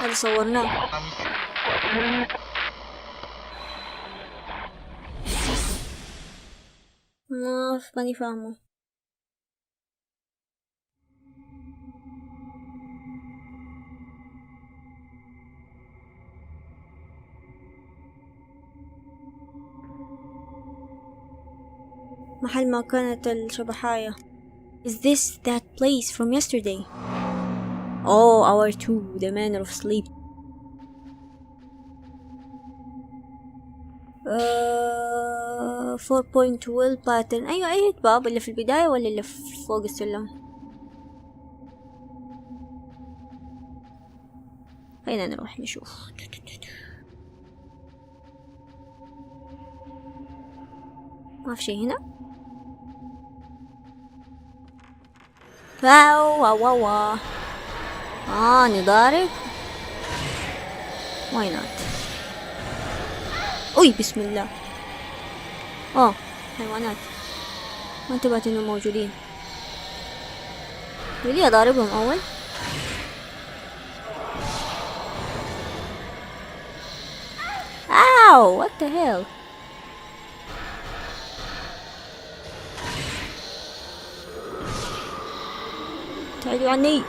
هذا صورناه. ماني فاهمه. محل ما كانت الشبحاية. Is this that place from yesterday? Oh, hour 2, the manner of sleep. 4.12 pattern. أيوة، أي باب اللي في البداية ولا اللي فوق السلم؟ خلينا نروح نشوف. ما في شي هنا. واو واو واو واو. نضارب. why not. أوي بسم الله. حيوانات ما انتبهت انهم موجودين. ليه اضاربهم اول؟ اوw what the hell. تعالوا عني.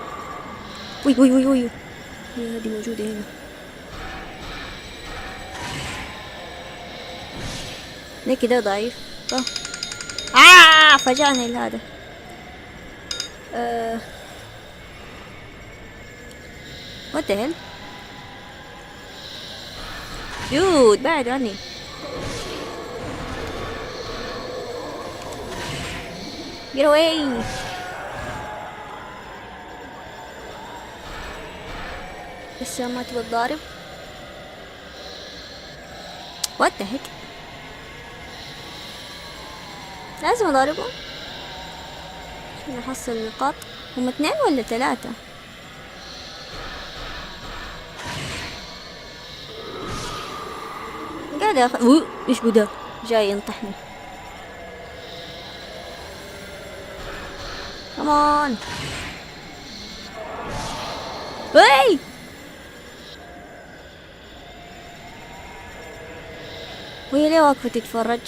وي وي وي وي هذه موجودة هنا. ليه كده ضعيف؟ فجعني لهذا. what the hell. dude بعد عني. get away. لسه ما تبغى تضارب. what the heck. لازم اضاربهم عشان احصل نقاط. هم 2 ولا 3؟ قاعدة ايش بدا جاي ينطحني. كمان وي وهي ليه واقفة تتفرج؟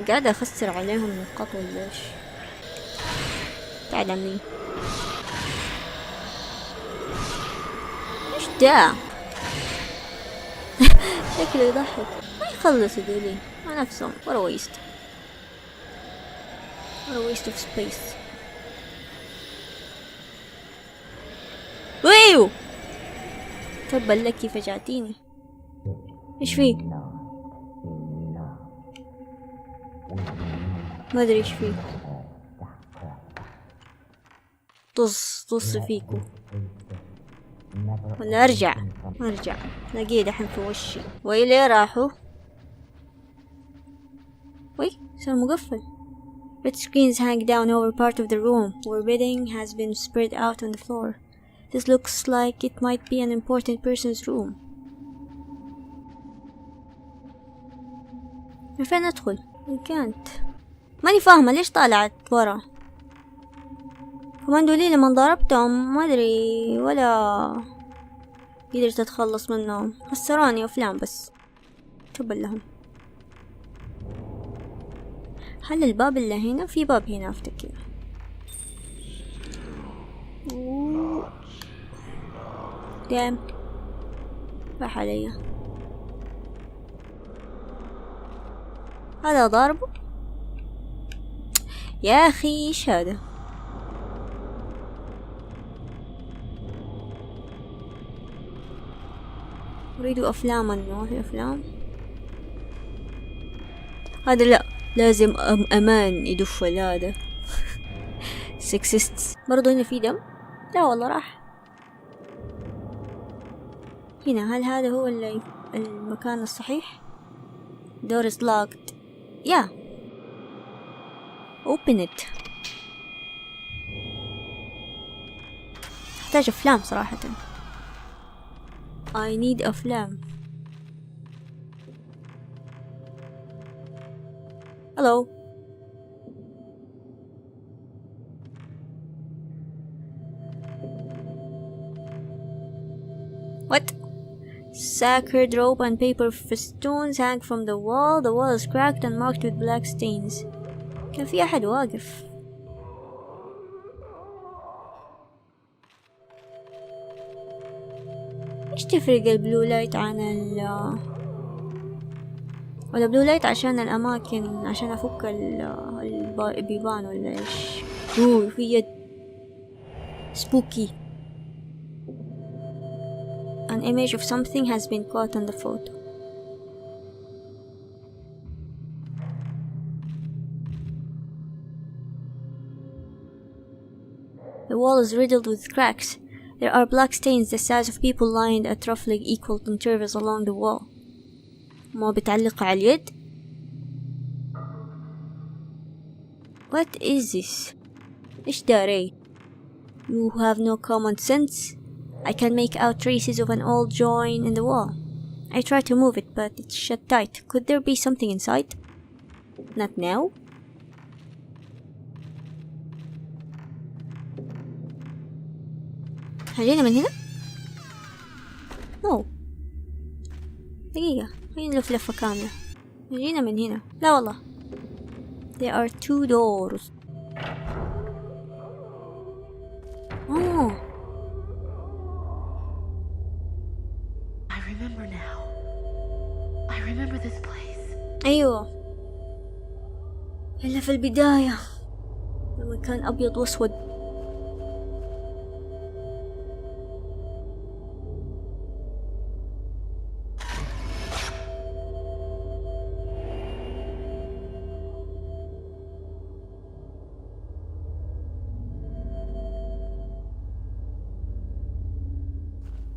قاعدة أخسر عليهم نقاط ولا إيش؟ تعال عني. إيش ده؟ شكله يضحك. ما يخلصوا ذولي مع نفسهم. what a waste. what a waste of space. ويو تبا لك فجعتيني. ايش فيه؟ ما ادري ايش فيه. طص فيكو ولا ارجع لاقيه دحين في وشي. ويلي راحوا. وي صار مقفل. Red screens hang down over part of the room where bedding has been spread out on the floor. This looks like it might be an important person's room. من فين ادخل؟ كانت ماني فاهمة ليش طالعت ورا. كمان دولي لما ضربتهم ما ادري ولا قدرت اتخلص منهم. خسروني افلام بس. تبا لهم. هل الباب اللي هنا؟ في باب هنا افتكر. دام راح علي. هذا ضاربه يا اخي. ايش هذا؟ اريد افلاما. ما في افلام. هذا لا لازم امان يدف هذا. سكسيست. برضو هنا في دم. لا والله راح هنا. هل هذا هو المكان الصحيح؟ door is locked. yeah open it. احتاج افلام صراحة. I need افلام. Hello. What? Sacred rope and paper festoons hang from the wall. The wall is cracked and marked with black stains. كان في أحد واقف. إيش تفرق البلو لايت عن ولا بلو لايت عشان الأماكن، عشان أفك البيبان ولا إيش؟ في يد. Spooky. An image of something has been caught on the photo. The wall is riddled with cracks. There are black stains the size of people lying at roughly equal intervals along the wall. ما بتعلق على اليد. What is this? إيش داري? You have no common sense. I can make out traces of an old joint in the wall. I try to move it, but it's shut tight. Could there be something inside? Not now. هجينا من هنا؟ No. دقيقة، خلينا نلف لفة كاملة. هجينا من هنا. لا والله. There are 2 doors. Oh. I remember now. I remember this place. أيوة. إلا في البداية لما كان أبيض وأسود.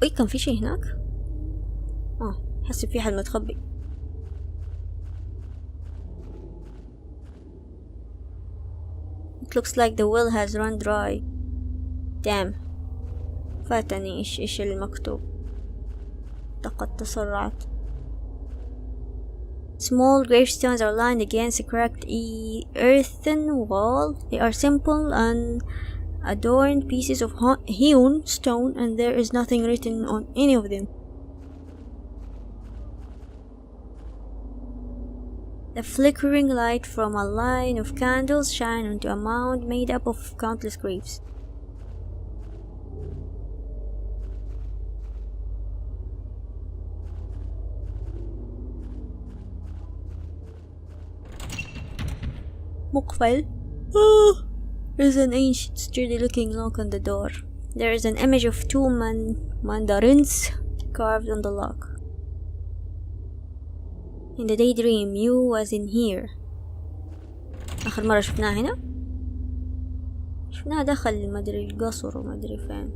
أي كان في شي هناك؟ حسب في حد متخبي. It looks like the well has run dry. Damn. فاتني إيش المكتوب. لقد تسرعت. Small gravestones are lined against a cracked earthen wall. They are simple and adorned pieces of hewn stone, and there is nothing written on any of them. The flickering light from a line of candles shine onto a mound made up of countless graves. مقفل. There's an ancient, sturdy-looking lock on the door. There is an image of 2 mandarins carved on the lock. In the daydream, you was in here. آخر مرة شفناه هنا. شفناه دخل مدري القصر ومدري فين.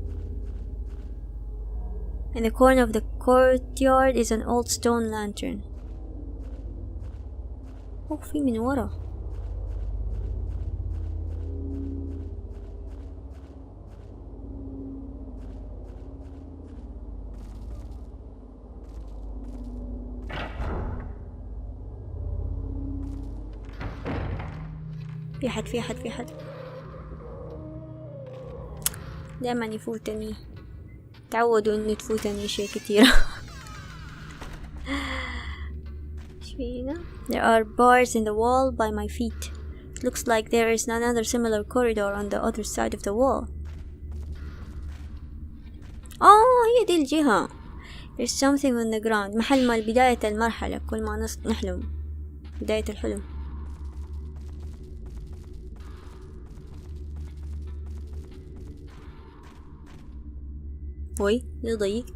In the corner of the courtyard is an old stone lantern. في من ورا. في حد دائما يفوتني. تعودوا انه تفوتني شيء كتير. There are bars in the wall by my feet. It looks like there is another similar corridor on the other side of the wall. هي دي الجهة. There's something on the ground. محل ما بداية المرحلة، كل ما نحلم بداية الحلم. وي ليه ضيق؟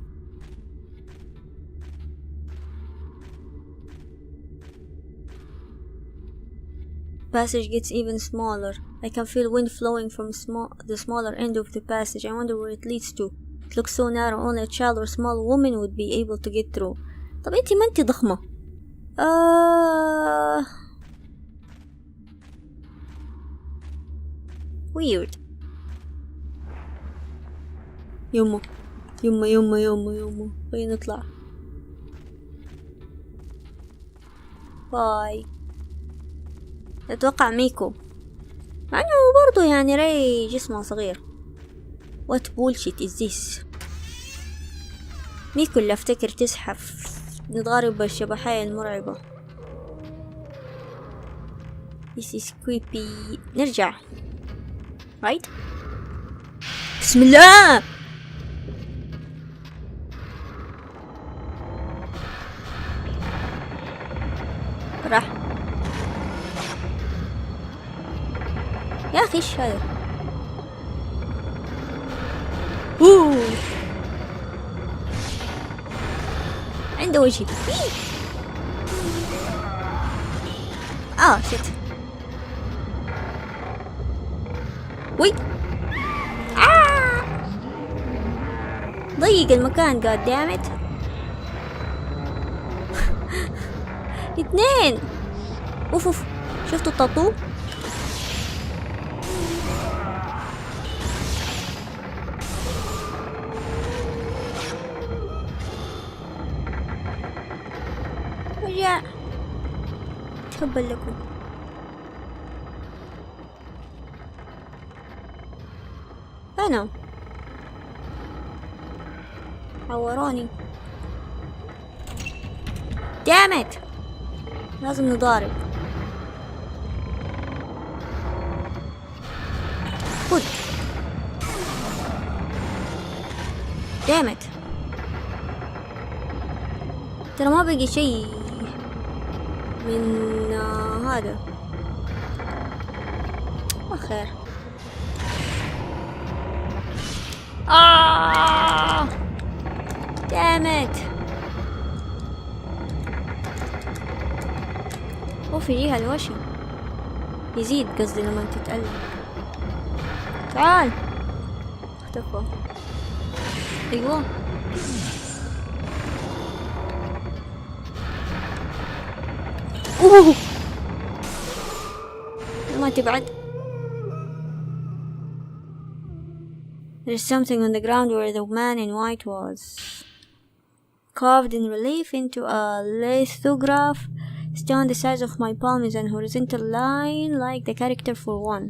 Passage gets even smaller. I can feel wind flowing from the smaller end of the passage. I wonder where it leads to. It looks so narrow, only a child or small woman would be able to get through. طب انتي ما انتي ضخمة. Weird. يمه خلينا نطلع. باي. أتوقع ميكو، مع انه برضو يعني ري جسمه صغير. what bullshit is this. ميكو اللي افتكر تزحف نتضارب بالشبحية المرعبة. this is creepy. نرجع right. بسم الله. راح يا اخي ايش هذا. عنده وجه. شت. وي ضيق المكان قاعد دامت. اثنين. اوف شفتوا التاتو. رجع تهبل لكم. انا عوروني. دامت لازم نضارب. خد دامت. ترى ما بقي شيء من هذا. خير. دامت. وفي جهة الوشم يزيد، قصدي لما تتألم. تعال. اختفى. ايوه ما تبعد. There's something on the ground where the man in white was, carved in relief into a lithograph. Stone the size of my palm is an horizontal line like the character for one.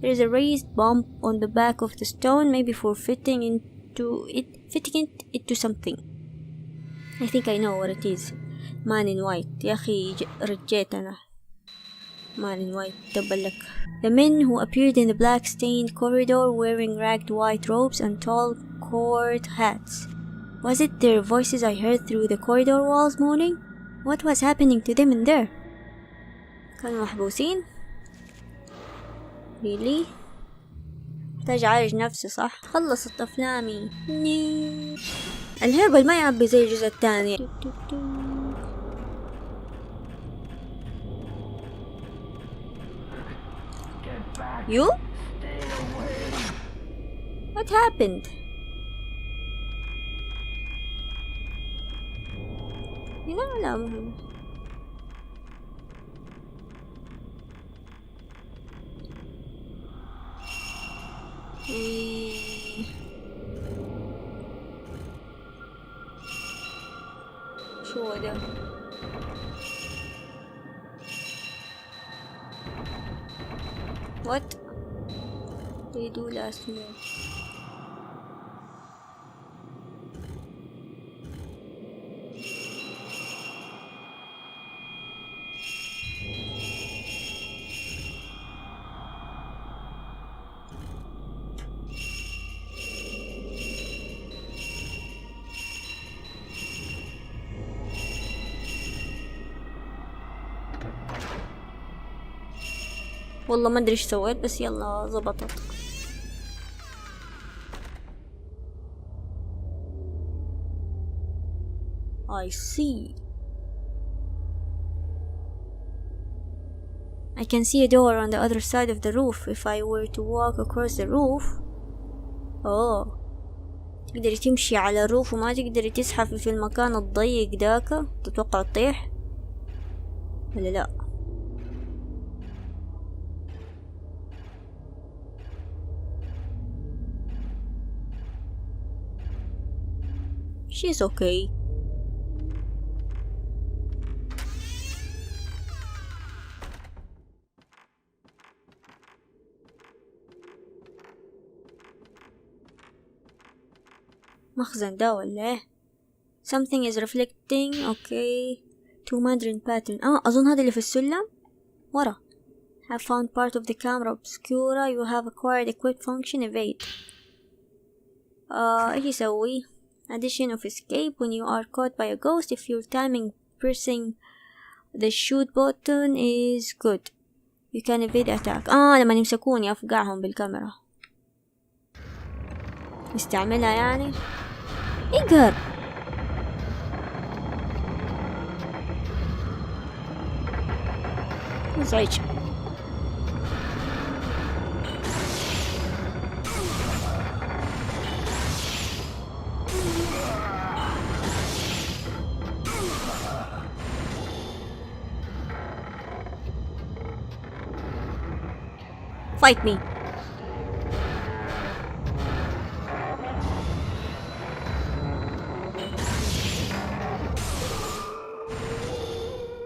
There is a raised bump on the back of the stone, maybe for fitting it into something. I think I know what it is. Man in white. يا أخي رجيت أنا. Man in white دبلك. The men who appeared in the black stained corridor wearing ragged white robes and tall court hats. Was it their voices I heard through the corridor walls moaning? What was happening to them in there? كانوا محبوسين؟ Really? محتاج أعالج نفسي صح؟ خلصت أفلامي. الهربل ما يعبي زي الجزء الثاني. You? What happened? لا مهم. شو ده؟ What? They do last move. والله ما ادري ايش سويت بس يلا زبطت. I see. I can see a door on the other side of the roof. If I were to walk across the roof. تقدري تمشي على الروف وما تقدري تزحفي في المكان الضيق داك. تتوقع تطيح ولا لا؟ She's okay. مخزن ده ولا ايه؟ something is reflecting. اوكي. two mandarin pattern. اظن هذا اللي في السلم ورا. have found part of the camera obscura. you have acquired equipped function evade. ايش يسوي؟ addition of escape when you are caught by a ghost. if your timing pressing the shoot button is good you can evade attack. لما يمسكوني افقعهم بالكاميرا. نستعملها يعني. اقهر. مزعج. fight me.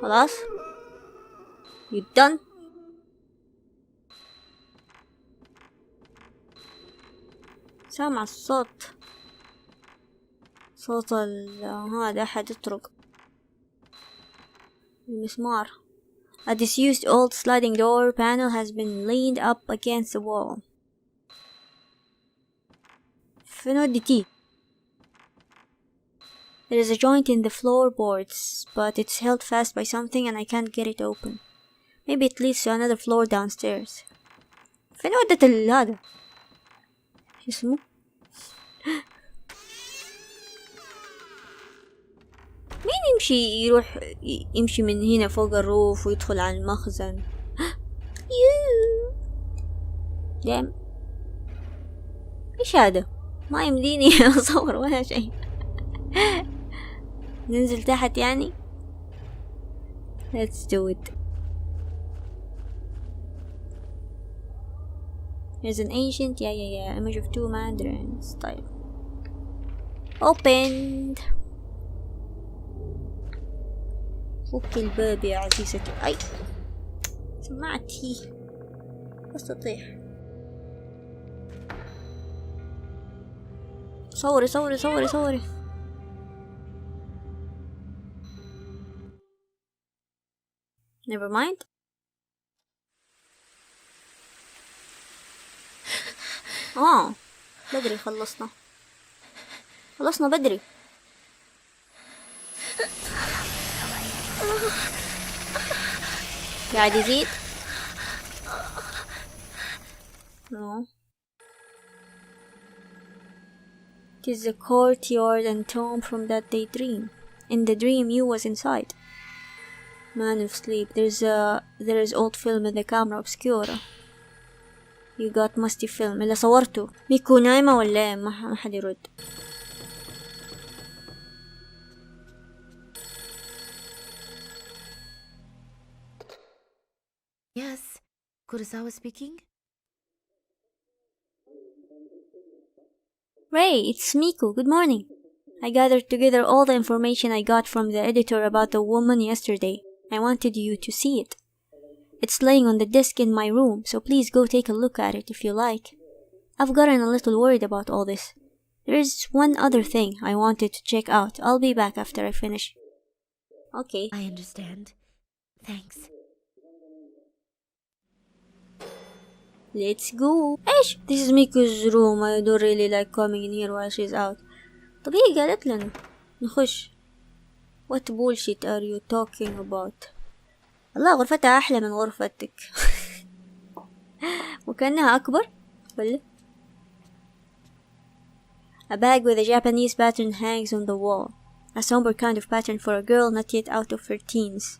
خلاص. you done. سامع الصوت. صوت هذا أحد يطرق. المسمار. A disused old sliding door panel has been leaned up against the wall. فين وديتي؟ There is a joint in the floorboards, but it's held fast by something and I can't get it open. Maybe it leads to another floor downstairs. فين ودت هذا؟ شو اسمه؟ مين يروح يمشي من هنا فوق الروف ويدخل على المخزن؟ دام. ايش هذا؟ ما يمديني اصور ولا شيء. ننزل تحت يعني. Let's do it. There's an ancient image of two mandarins. طيب. Opened. فك الباب يا عزيزتي. أي سمعتي. بس تطيح. صوري صوري صوري صوري. never mind. بدري خلصنا بدري. قاعد يزيد. no. It is the courtyard and tomb from that daydream. In the dream you was inside. Man of sleep. There is old film in the camera obscura. You got musty film. اللي صورته ميكو نايمة ولا ما حد يرد. Yes, Kurosawa speaking. Ray, it's Miku. Good morning. I gathered together all the information I got from the editor about the woman yesterday. I wanted you to see it. It's laying on the desk in my room, so please go take a look at it if you like. I've gotten a little worried about all this. There is one other thing I wanted to check out. I'll be back after I finish. Okay. I understand. Thanks. Let's go. ايش؟ This is Miku's room. I don't really like coming in here while she's out. طب هي قالت لنا نخش. What bullshit are you talking about? الله غرفتها أحلى من غرفتك. وكأنها أكبر ولا؟ A bag with a Japanese pattern hangs on the wall. A somber kind of pattern for a girl not yet out of her teens.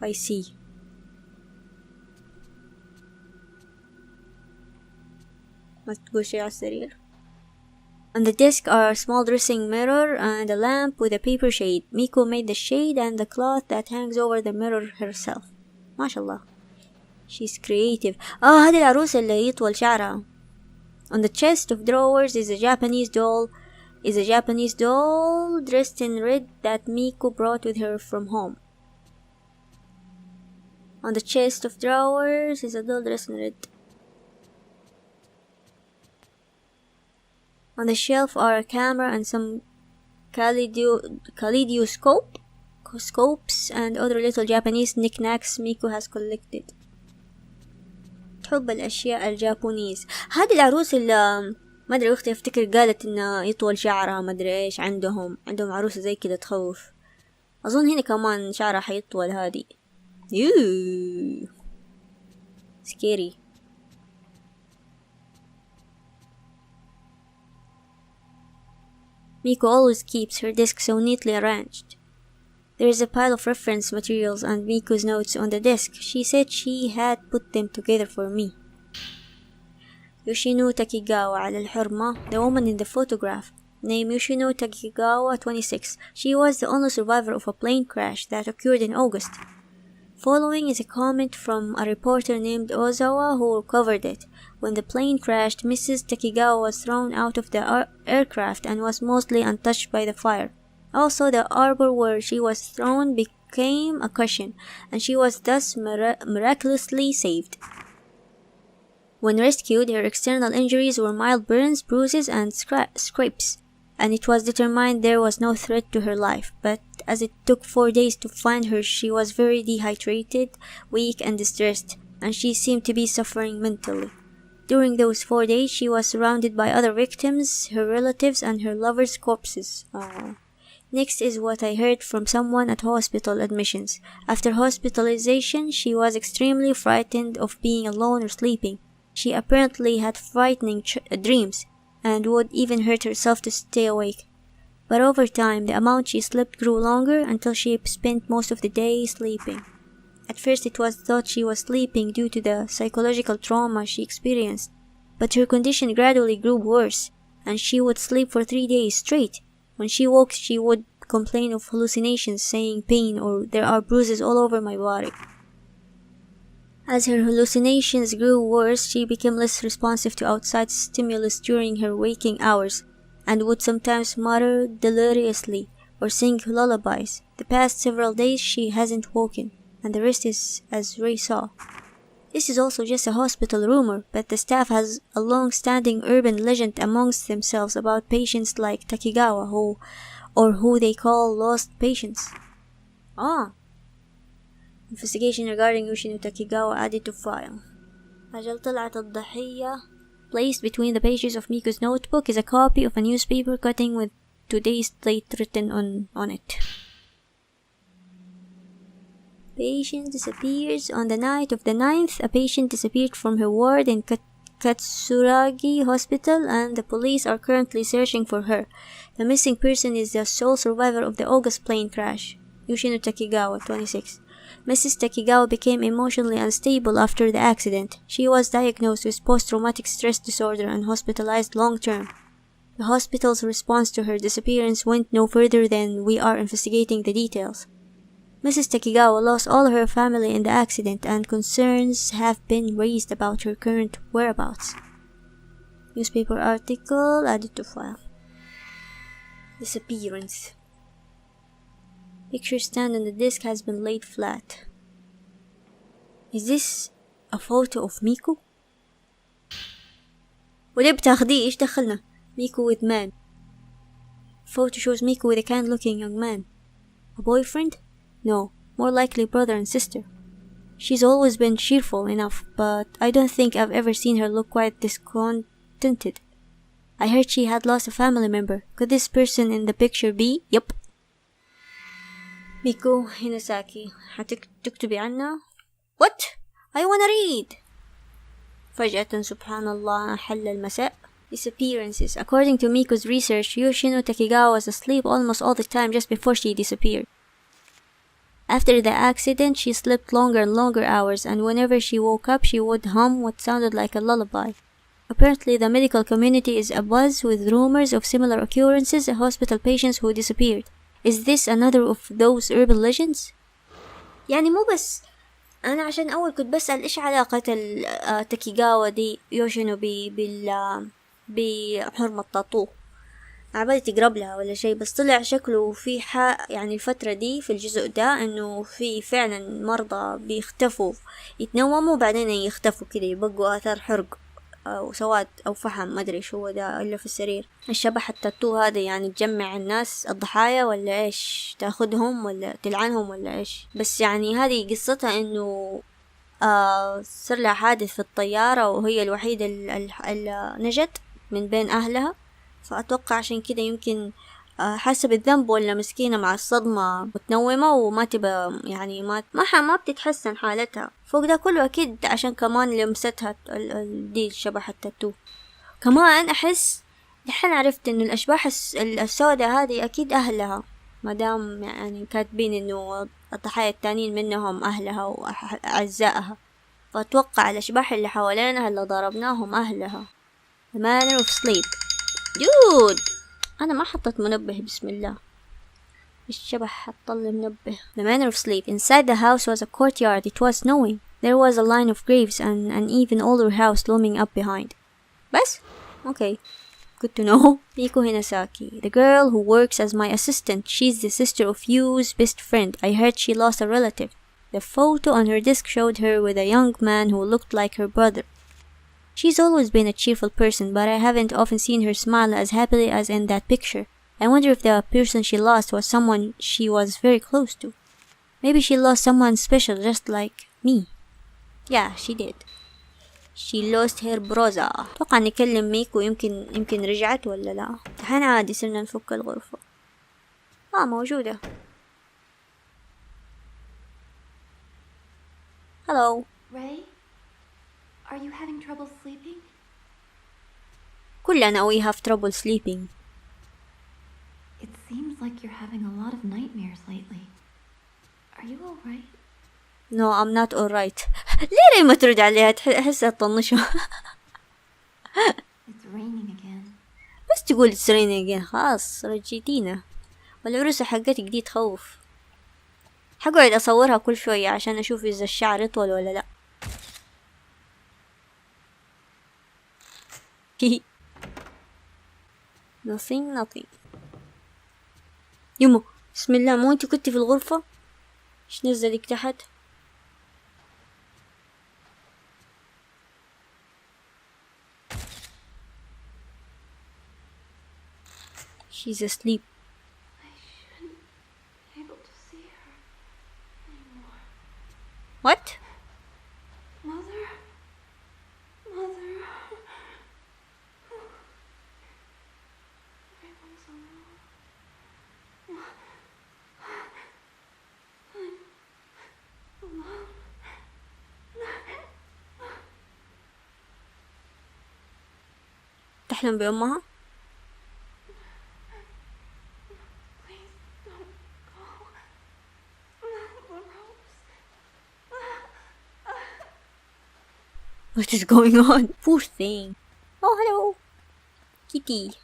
I see. ما تقول شي على السرير. On the desk are a small dressing mirror and a lamp with a paper shade. Miko made the shade and the cloth that hangs over the mirror herself. ما شاء الله. She's creative. هذه العروسة اللي يطول شعرها. On the chest of drawers is a Japanese doll dressed in red that Miko brought with her from home. On the chest of drawers is a doll dressed in red. On the shelf are a camera and some kaleidoscopes and other little Japanese knickknacks Miku has collected. تحب الأشياء الجابونيز. هذه العروس اللي ما أدري أختي أفتكر قالت إنه يطول شعرها ما أدري إيش عندهم عروسة زي كده تخوف. أظن هنا كمان شعرها حيطول هذه. يوه scary. Miku always keeps her desk so neatly arranged. There is a pile of reference materials and Miku's notes on the desk. She said she had put them together for me. Yoshino Takigawa على الحرمة, the woman in the photograph, named Yoshino Takigawa, 26. She was the only survivor of a plane crash that occurred in August. Following is a comment from a reporter named Ozawa who covered it. When the plane crashed, Mrs. Takigawa was thrown out of the aircraft and was mostly untouched by the fire. Also, the arbor where she was thrown became a cushion, and she was thus miraculously saved. When rescued, her external injuries were mild burns, bruises, and scrapes, and it was determined there was no threat to her life. But as it took 4 days to find her, she was very dehydrated, weak, and distressed, and she seemed to be suffering mentally. During those 4 days, she was surrounded by other victims, her relatives, and her lovers' corpses. Next is what I heard from someone at hospital admissions. After hospitalization, she was extremely frightened of being alone or sleeping. She apparently had frightening dreams, and would even hurt herself to stay awake. But over time, the amount she slept grew longer until she spent most of the day sleeping. At first it was thought she was sleeping due to the psychological trauma she experienced, but her condition gradually grew worse, and she would sleep for 3 days straight. When she woke, she would complain of hallucinations, saying pain or there are bruises all over my body. As her hallucinations grew worse, she became less responsive to outside stimulus during her waking hours, and would sometimes mutter deliriously or sing lullabies. The past several days she hasn't woken, and the rest is as Ray saw. This is also just a hospital rumor, but the staff has a long-standing urban legend amongst themselves about patients like Takigawa who they call lost patients. Investigation regarding Yoshino Takigawa added to file. أجل طلعت الضحية. Placed between the pages of Miku's notebook is a copy of a newspaper cutting with today's date written on it. Patient disappears. On the night of the 9th, a patient disappeared from her ward in Katsuragi Hospital, and the police are currently searching for her. The missing person is the sole survivor of the August plane crash, Yoshino Takigawa, 26. Mrs. Takigawa became emotionally unstable after the accident. She was diagnosed with post-traumatic stress disorder and hospitalized long-term. The hospital's response to her disappearance went no further than "we are investigating the details." Mrs. Takigawa lost all her family in the accident, and concerns have been raised about her current whereabouts. Newspaper article added to file. Disappearance. Picture stand on the disc has been laid flat. Is this a photo of Miku? وليه بتاخديه؟ إيش دخلنا؟ Miku with man. Photo shows Miku with a kind-looking young man. A boyfriend? No, more likely brother and sister. She's always been cheerful enough, but I don't think I've ever seen her look quite discontented. I heard she had lost a family member. Could this person in the picture be? Yep. Miku Hinasaki. هتكتبي عنها? What? I wanna read. فجأة سبحان الله حل المساء. Disappearances. According to Miku's research, Yoshino Takigawa was asleep almost all the time just before she disappeared. After the accident, she slept longer and longer hours, and whenever she woke up, she would hum what sounded like a lullaby. Apparently, the medical community is abuzz with rumors of similar occurrences of hospital patients who disappeared. Is this another of those urban legends? يعني مو بس أنا عشان أول كنت بسأل إيش علاقة تاكيغاوا دي يوشينو بحرمة تاتو. عبالي تقرب لها ولا شيء، بس طلع شكله في يعني الفترة دي في الجزء ده إنه في فعلا مرضى بيختفوا يتنوموا بعدين يختفوا كده يبقوا آثار حرق أو سواد أو فحم، ما أدري شو ده إلا في السرير. الشبح التاتو هذا يعني تجمع الناس الضحايا ولا إيش؟ تاخدهم ولا تلعنهم ولا إيش؟ بس يعني هذه قصتها إنه صار لها حادث في الطيارة وهي الوحيدة اللي نجت من بين أهلها، فأتوقع عشان كده يمكن حاسة بالذنب، ولا مسكينة مع الصدمة متنومة وما تبى يعني ما بتتحسن حالتها. فوق ده كله أكيد عشان كمان لمستها دي الشبح التاتو. كمان أحس دحين عرفت إنه الأشباح السوداء هذه أكيد أهلها، مادام يعني كاتبين إنه الضحايا التانيين منهم أهلها وأعزائها، فأتوقع الأشباح اللي حوالينها اللي ضربناهم أهلها. The manner of sleep. دود أنا ما حطت منبه، بسم الله. الشبح حط لي منبه. The manner of sleep. Inside the house was a courtyard. It was snowing. There was a line of graves and an even older house looming up behind. بس okay, good to know. Miko Hinasaki, the girl who works as my assistant. She's the sister of Yu's best friend. I heard she lost a relative. The photo on her desk showed her with a young man who looked like her brother. She's always been a cheerful person, but I haven't often seen her smile as happily as in that picture. I wonder if the person she lost was someone she was very close to. Maybe she lost someone special just like me. Yeah, she did. She lost her brother. أتوقع نكلم ميكو، يمكن رجعت ولا لا. الحين عادي صرنا نفك الغرفة. موجودة. Hello. Ray? Are you having trouble sleeping? كلنا we have trouble sleeping. It seems like you're having a lot of nightmares lately. Are you alright? No, I'm not alright. ليه ما ترد عليها؟ تحسها تطنشها. It's raining again. بس تقول it's raining again خلاص رجيتينا. والعروسة حقتك دي تخوف. حقعد أصورها كل شوية عشان أشوف إذا الشعر يطول ولا لأ. nothing. يمو بسم الله، مو انتي كنتي في الغرفة؟ ايش نزلك تحت؟ She's asleep. I shouldn't be able to see her anymore. What? Mother? Everyone's alone. I'm alone. تحلم بأمها؟ Please don't go. The ropes. What is going on? Poor thing. Oh, hello. Kitty.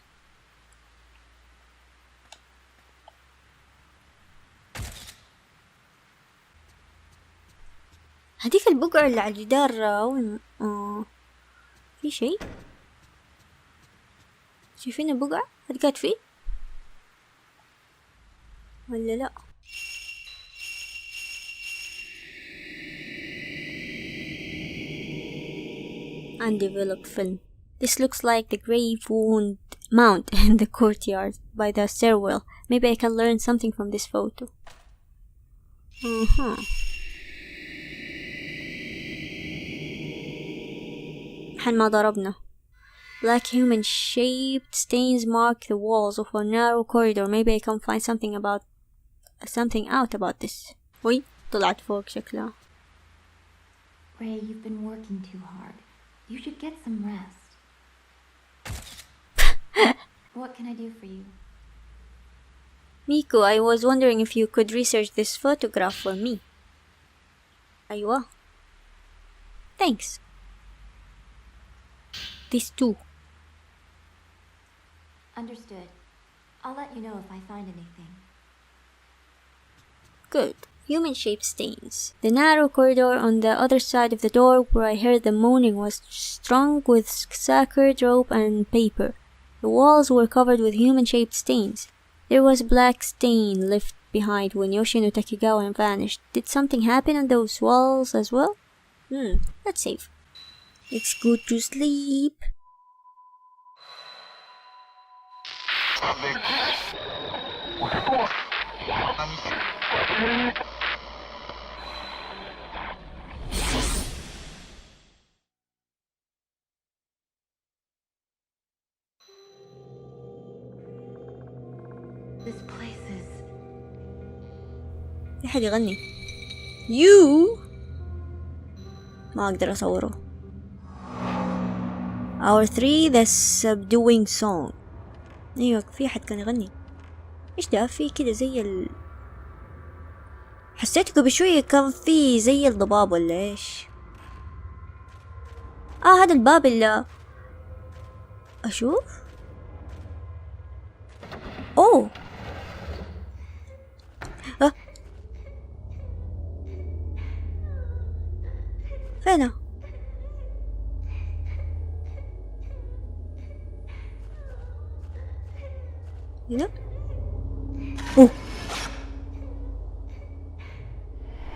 هديك البقعة اللي على الجدار وين؟ في شيء؟ شايفين البقعة؟ هاد كانت فيه؟ ولا لا؟ Undeveloped film. This looks like the grave wound mount in the courtyard by the stairwell. Maybe I can learn something from this photo. حن ما ضربنا. Black human shaped stains mark the walls of a narrow corridor. Maybe I can find something out about this. وي طلعت فوق شكلها. Ray, you've been working too hard. You should get some rest. What can I do for you? Miko, I was wondering if you could research this photograph for me. أيوة. Thanks. These two. Understood. I'll let you know if I find anything. Good. Human-shaped stains. The narrow corridor on the other side of the door where I heard the moaning was strung with sacred rope and paper. The walls were covered with human-shaped stains. There was a black stain left behind when Yoshino Takigawa vanished. Did something happen on those walls as well? Let's save. Let's go to sleep. This place is... في حد يغني. You ما أقدر أصوره. Our three the subduing song. أيوة في حد كان يغني. إيش ده؟ في كده زي حسيت قبل شوية كان في زي الضباب ولا إيش؟ هذا الباب اللي أشوف. أوه فينه؟ هنا؟ أوه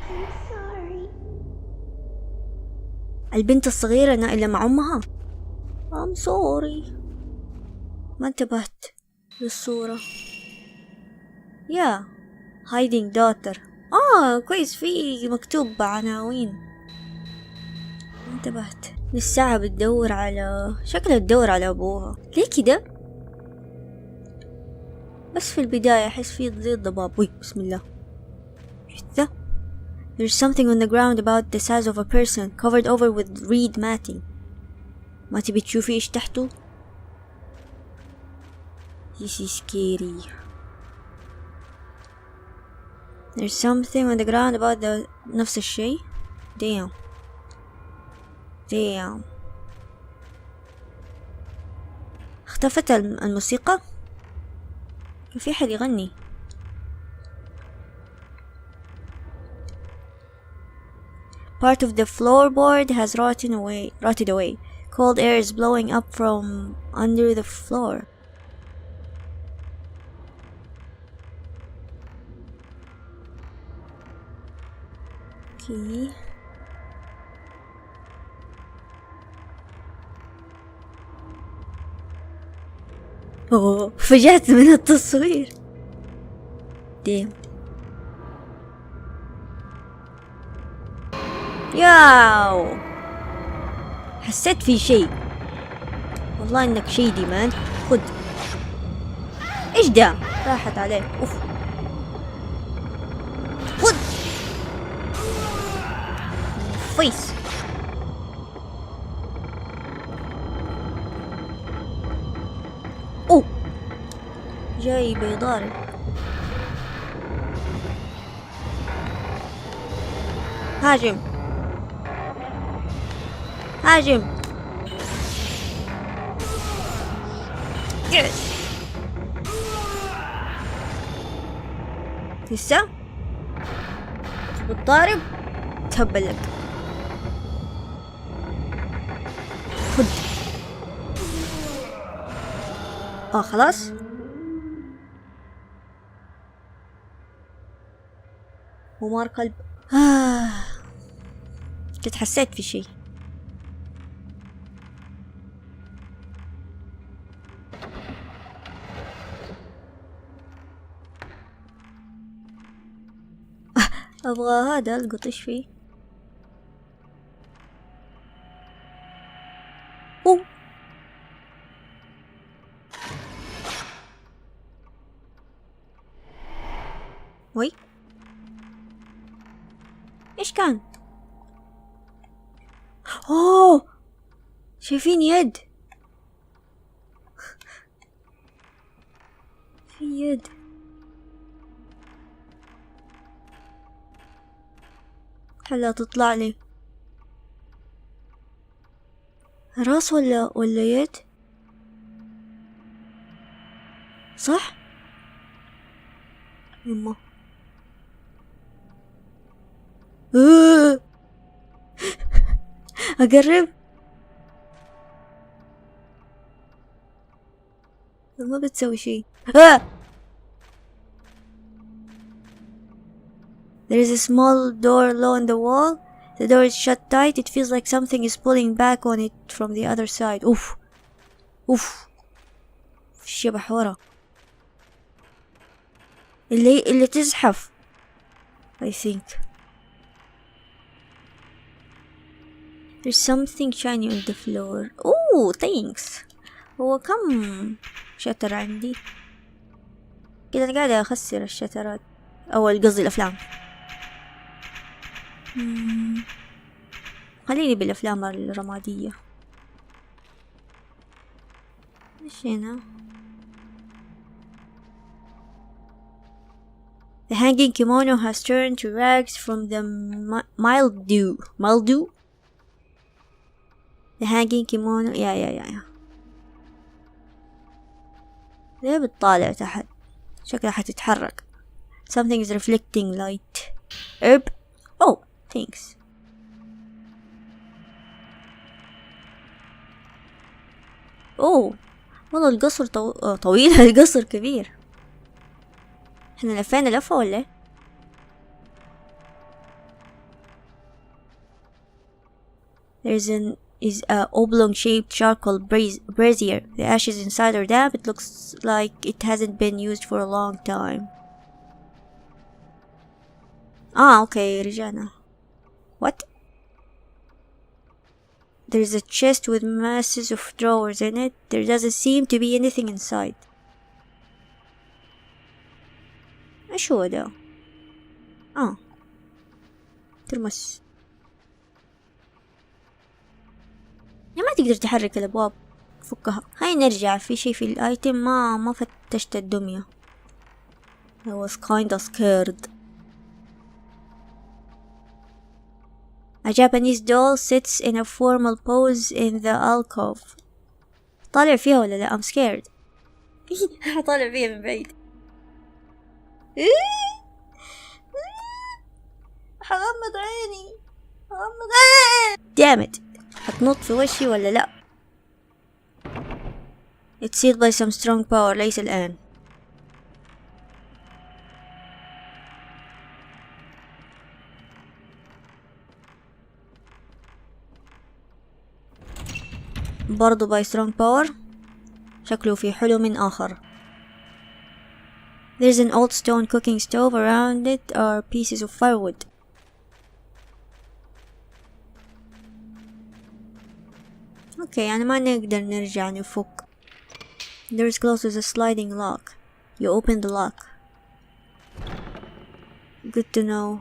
I'm sorry. البنت الصغيرة نائلة مع أمها. I'm sorry. ما انتبهت للصورة. hiding daughter. كويس في مكتوب عناوين. ما انتبهت. للساعة بتدور على شكلها تدور على أبوها. ليه كده؟ بس في البداية أحس في زي الضباب. بسم الله. ايش ذا؟ There's something on the ground about the size of a person covered over with reed matting. ما تبي تشوفي ايش تحته؟ This is scary. There's something on the ground about the نفس الشيء. Damn. اختفت الموسيقى. كان في حد يغني. Part of the floorboard has rotted away. Cold air is blowing up from under the floor. Okay. فجأت من التصوير. ديم. ياو حسيت في شيء. والله انك شيء ديمان. خد. ايش ده؟ راحت عليه. اوف. خد. فيس. اوه جاي بيضارب. هاجم. لسه بتضارب. تهبلك. خد. خلاص. ومار قلب. كنت حسيت في شيء. ابغى هذا القط. ايش فيه؟ اوه وي ايش كان؟ شايفين يد؟ في يد. خلها تطلع لي. راس ولا يد؟ صح؟ يما. أقرب. ما بتسوي شيء. There is a small door low on the wall. The door is shut tight. It feels like something is pulling back on it from the other side. اوف الشبح ورا اللي تزحف I think. There's something shiny on the floor. Oh, thanks. هو كم شتر عندي كده؟ أنا قاعدة أخسر الشترات أو قصدي الأفلام. خليني بالأفلام الرمادية. إيش هنا؟ The hanging kimono has turned to rags from the mildew. Mildew? The hanging kimono. يا ليه بتطالع تحت؟ شكلها حتتحرك. Something is reflecting light. Herb? Oh, thanks. Oh, والله القصر طويل. القصر كبير. احنا لفينا لفة ولا؟ There's a oblong shaped charcoal brazier. The ashes inside are damp. It looks like it hasn't been used for a long time. Okay, رجعنا. What? There's a chest with masses of drawers in it. There doesn't seem to be anything inside. ايش هو ده؟ ترمس. ما تقدر تحرك الابواب. فكها. هاي نرجع. في شي في الايتم ما فتشت الدمية. I was kinda scared. A Japanese doll sits in a formal pose in the alcove. طالع فيها ولا لا؟ I'm scared. طالع فيها من بعيد. حغمض عيني. Damn it. حتنط في وشي ولا لا؟ It's sealed by some strong power. ليس الآن. برضو by strong power. شكله في حلم آخر. There's an old stone cooking stove. Around it are pieces of firewood. يعني ما نقدر نرجع نفك. There's close to a sliding lock. You open the lock. Good to know.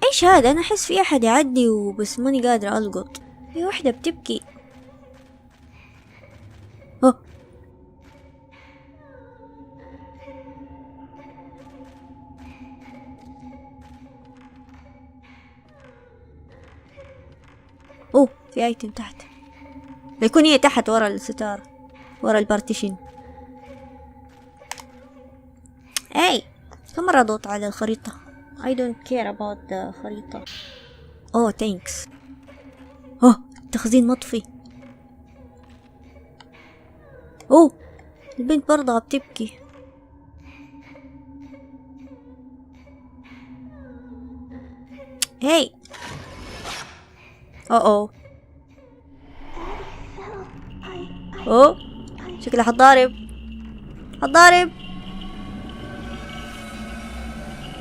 ايش هذا؟ انا احس في احد يعدي وبس ماني قادرة القط. في وحدة بتبكي. في ايتم تحت. يكون هي تحت ورا الستار، ورا البارتيشن. كم مرة ضغط على الخريطة. I don't care about the خريطة. thanks. التخزين مطفي. البنت برضها بتبكي. شكلها حتضارب.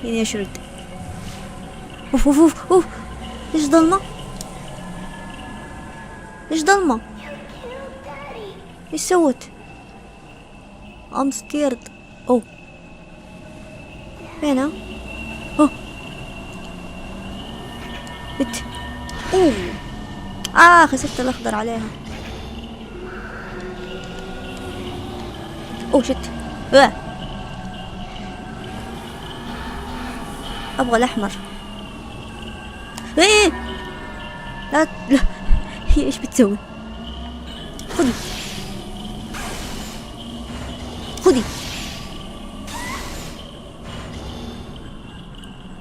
هنا يشرد. اوف ليش ضلمة؟ ايش سوت؟ I'm scared. فينا؟ بت. خسرت الاخضر عليها. شت. ابغى الاحمر. لا هي ايش بتسوي؟ خذي.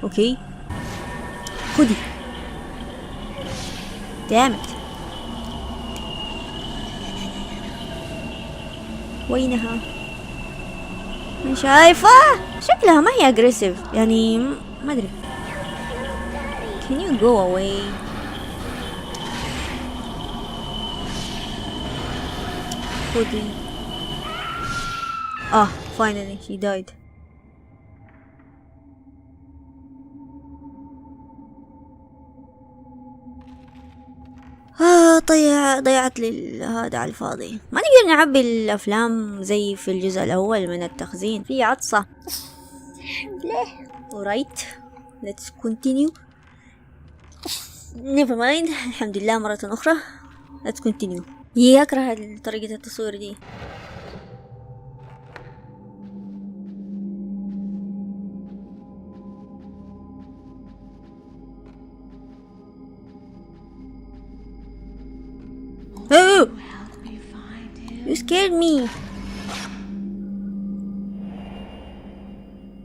اوكي خذي. دامت. وينها؟ شايفة شكلها ما هي اجريسيف يعني، ما ادري. Can you go away? خذي. finally she died. ضيعت لي هذا على الفاضي. ما نقدر نعبي الأفلام زي في الجزء الأول من التخزين. في عطسة. ليه؟ alright let's continue. never mind. الحمد لله مرة أخرى. let's continue. أكره طريقة التصوير دي. Oh! You scared me.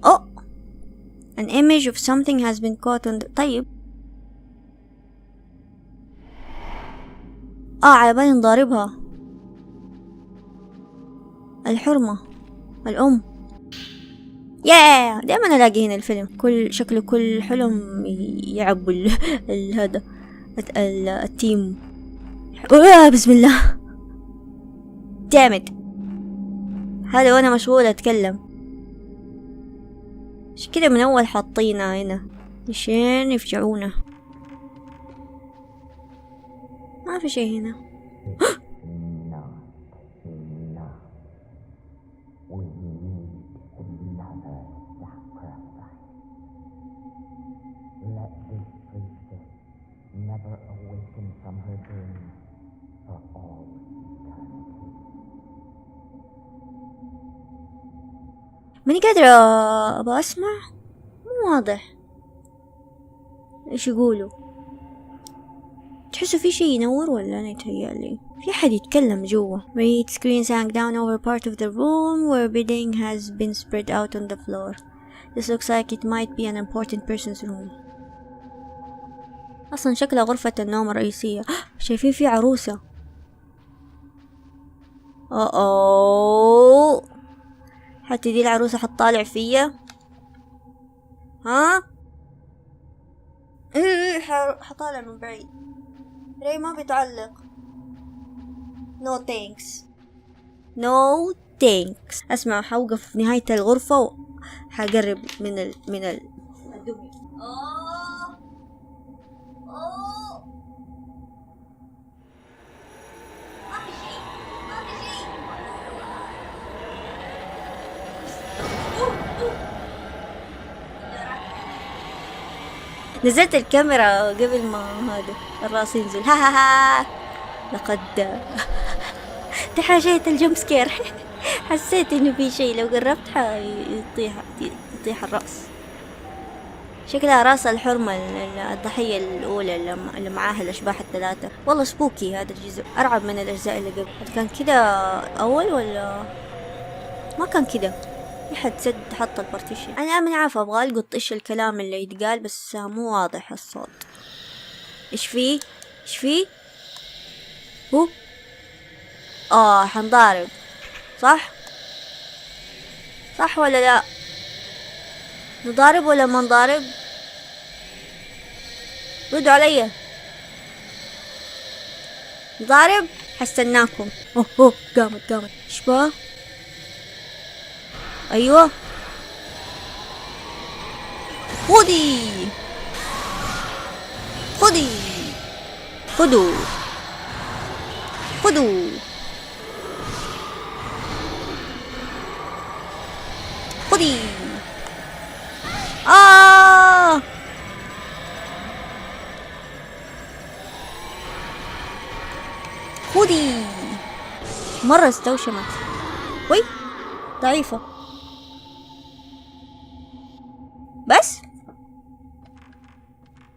Oh! An image of something has been caught on the... طيب. على بالي نضاربها. الحرمة. الأم. دائما ألاقي هنا الفيلم شكله كل حلم يعبوا هذا التيم. بسم الله. دامت هذا وانا مشغولة اتكلم. مش كده من اول حاطينها هنا عشان يفجعونا. ما في شيء هنا. ماني قادرة أبغى أسمع. مو واضح إيش يقولوا. تحسوا في شي ينور ولا أنا يتهيألي في حد يتكلم جوا. Red screen sank down over part of the room where bedding has been spread out on the floor. This looks like it might be an important person's room. أصلا شكلها غرفة النوم الرئيسية. شايفين في عروسة. حتى دي العروسة حتطالع فيا. حطالع من بعيد. ري ما بيتعلق. No thanks. اسمع حوقف في نهاية الغرفة وحقرب من الدمية. نزلت الكاميرا قبل ما هذا الراس ينزل. لقد تحاشيت الجمب سكير. حسيت انه في شيء لو قربت يطيح الراس. شكلها راس الحرمة الضحية الأولى اللي معاها الأشباح الثلاثة. والله سبوكي هذا الجزء، أرعب من الأجزاء اللي قبل. كان كده أول ولا ما كان كده؟ في حد سد حط البارتيشن. أنا من عارفة أبغى ألقط إيش الكلام اللي يتقال بس مو واضح الصوت. إيش فيه هو حنضارب صح ولا لا؟ نضارب ولا ما نضارب؟ ردوا علي. نضارب. حستناكم. قامت إيش بقى؟ أيوة خذوا خذي. خذي. مرة استوشمت. وي ضعيفة. بس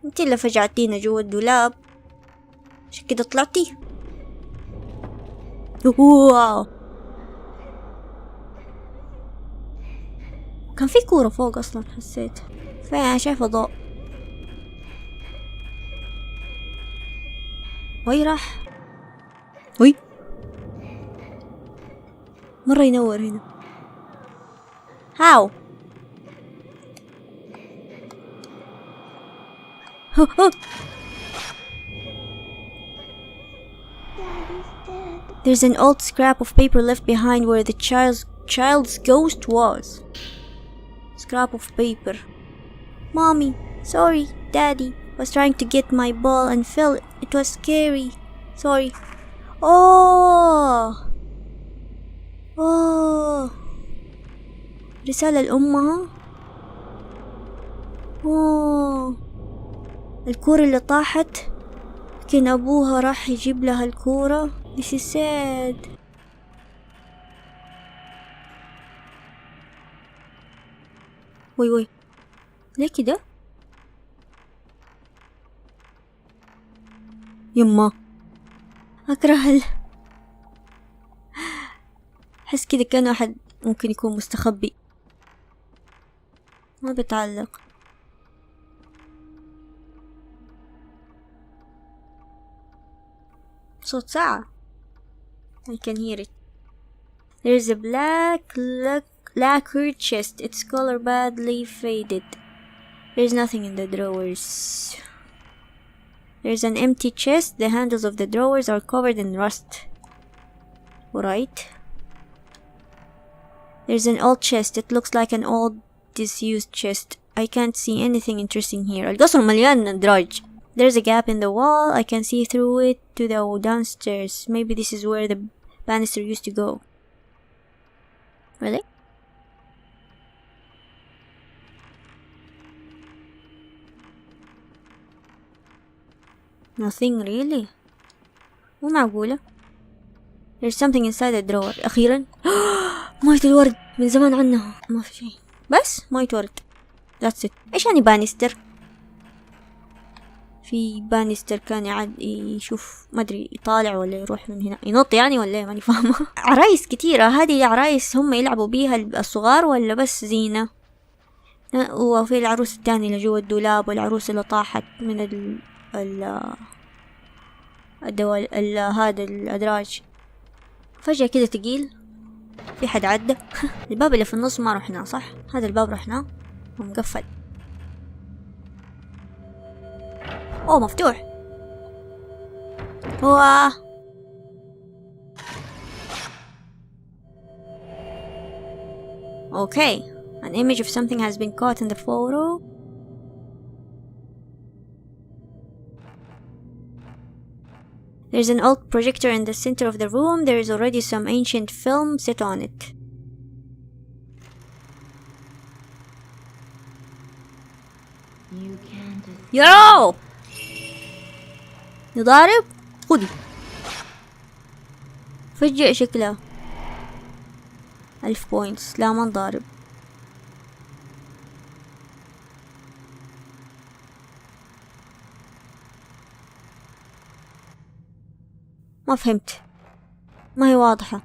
انت اللي فجعتينا جوا الدولاب عشان كده طلعتي. واو كان في كورة فوق اصلا حسيت. فانا شايفة ضوء. وي راح. مرة ينور هنا. How? There's an old scrap of paper left behind where the child's ghost was. Scrap of paper. Mommy, sorry, Daddy was trying to get my ball and fell. It was scary. Sorry. Oh. رسالة لأمها. الكورة اللي طاحت كان أبوها راح يجيب لها الكورة. This is sad. وي ليه كده؟ يما أكره حس كده كان واحد ممكن يكون مستخبي، ما بتعلق. صوت ساعة. I can hear it. There's a black lacquered chest. Its color badly faded. There's nothing in the drawers. There's an empty chest. The handles of the drawers are covered in rust. Right. There's an old chest. It looks like an old disused chest. I can't see anything interesting here. القصر مليان أدراج. There's a gap in the wall. I can see through it to the downstairs. Maybe this is where the banister used to go. Really? Nothing really. مو معقولة. There's something inside the drawer. أخيرا. ماية الورد من زمان عنها. ما في شيء. بس ماية ورد. That's it. إيش يعني بانستر؟ في بانستر كان يشوف ما أدري يطالع ولا يروح من هنا ينط يعني ولا ماني فاهمة. عرايس كتيرة. هذه عرايس هم يلعبوا بيها الصغار ولا بس زينة؟ وفي العروس التاني اللي جوا الدولاب والعروس اللي طاحت من هذا الأدراج. فجأة كده تقيل. في حد عدى. الباب اللي في النص ما رحناه صح؟ هذا الباب رحناه ومقفل. اوه مفتوح. هو okay. An image of something has been caught in the photo. There's an old projector in the center of the room. There is already some ancient film set on it. You can't. يو نضارب. خذي. فجأة شكلها 1000 بوينتس. لا ما نضارب. ما فهمت. ما هي واضحة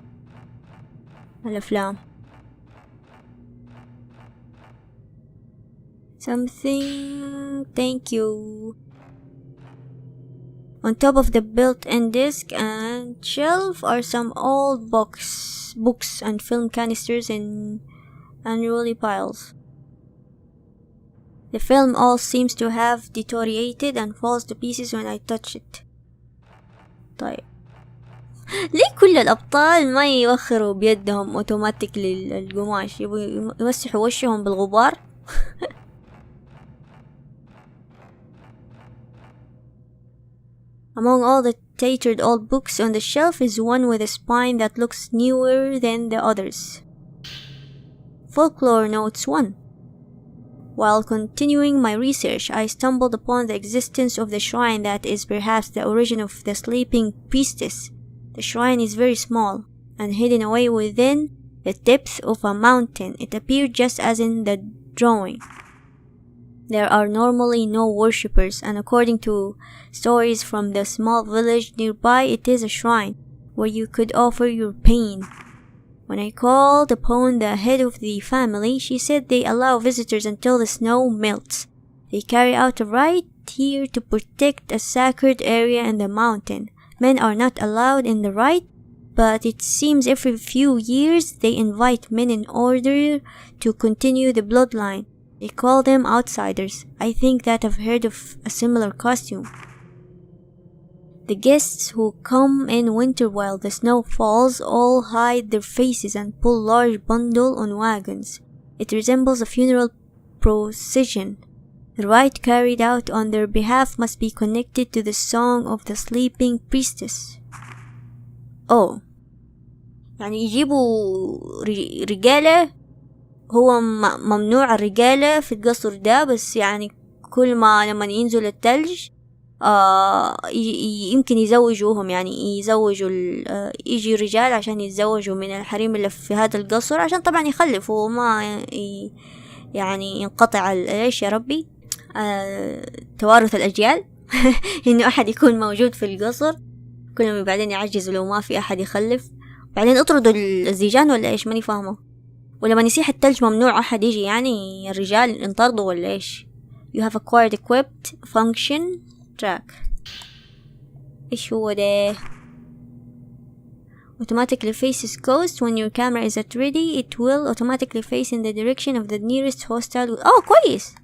الأفلام. Something. Thank you. On top of the built-in disc and shelf are some old books and film canisters in unruly piles. The film all seems to have deteriorated and falls to pieces when I touch it. طيب ليه كل الأبطال ما يوخروا بيدهم اوتوماتيك للقماش؟ يبغوا يمسحوا وشهم بالغبار. Among all the tattered old books on the shelf is one with a spine that looks newer than the others. Folklore Notes 1. While continuing my research, I stumbled upon the existence of the shrine that is perhaps the origin of the sleeping priestess. The shrine is very small and hidden away within the depth of a mountain. It appeared just as in the drawing. There are normally no worshippers, and according to stories from the small village nearby, it is a shrine where you could offer your pain. When I called upon the head of the family, she said they allow visitors until the snow melts. They carry out a rite here to protect a sacred area in the mountain. Men are not allowed in the rite, but it seems every few years they invite men in order to continue the bloodline. They call them outsiders. I think that I've heard of a similar costume. The guests who come in winter while the snow falls all hide their faces and pull large bundles on wagons. It resembles a funeral procession. The rite carried out on their behalf must be connected to the song of the sleeping priestess. Oh, يعني يجيبوا رجالة. هو ممنوع الرجالة في القصر ده، بس يعني كل ما لما ينزل التلج يمكن يزوجوهم، يعني يزوجوا يجي رجال عشان يتزوجوا من الحريم اللي في هذا القصر، عشان طبعا يخلفوا وما يعني ينقطع ايش يا ربي توارث الأجيال. إنه أحد يكون موجود في القصر، كلهم بعدين يعجزوا لو ما في أحد يخلف، بعدين اطردوا الزيجان ولا إيش، ماني فاهمة. ولما يسيح التلج ممنوع أحد يجي، يعني الرجال انطردوا ولا إيش. You have acquired equipped function track. إيش هو ده؟ Automatically faces coast when your camera is at ready. It will automatically face in the direction of the nearest hostile. كويس.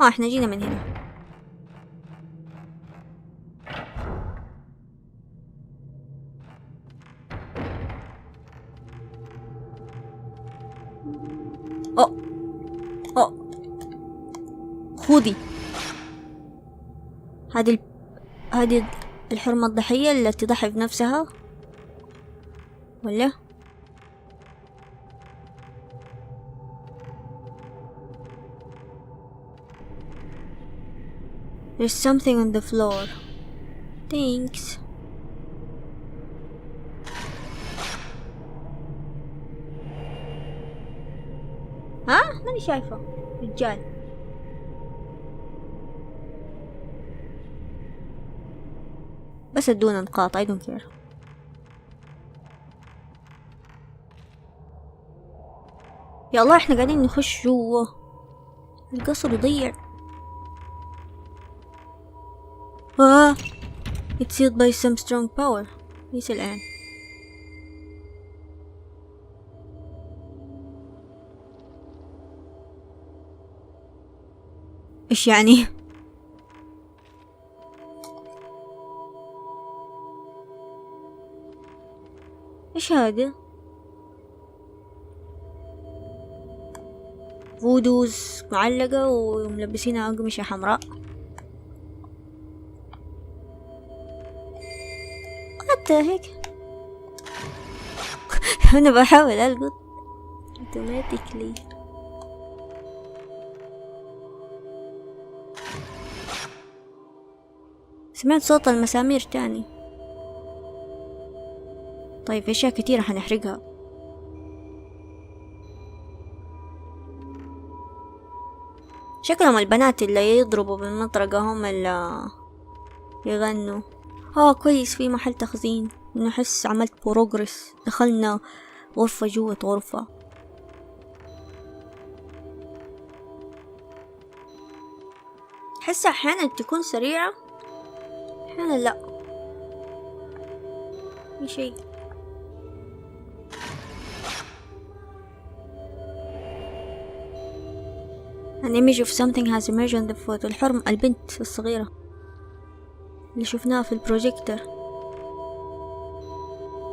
احنا جينا من هنا. خذي. هذه الحرمة الضحية التي تضحي بنفسها ولا؟ There's something on the floor. Thanks. ماني شايفة رجال. بس ادونا نقاط. I don't care. يا الله احنا قاعدين نخش جوا القصر يضيع. It's sealed by some strong power. ليس الآن. إيش يعني؟ إيش هذا؟ فودوز معلقة وملبسينها أقمشة حمراء. حتى هيك. أنا بحاول ألقط automatically. سمعت صوت المسامير تاني. طيب في أشياء كتيرة حنحرقها. شكلهم البنات اللي يضربوا بالمطرقة هم اللي يغنوا. كويس، في محل تخزين. نحس عملت بروجرس. دخلنا غرفة جوة غرفة. حس أحيانا تكون سريعة، أحيانا لا. في شيء. An image of something has emerged on the photo. الحرم البنت الصغيرة اللي شفناها في البروجيكتور.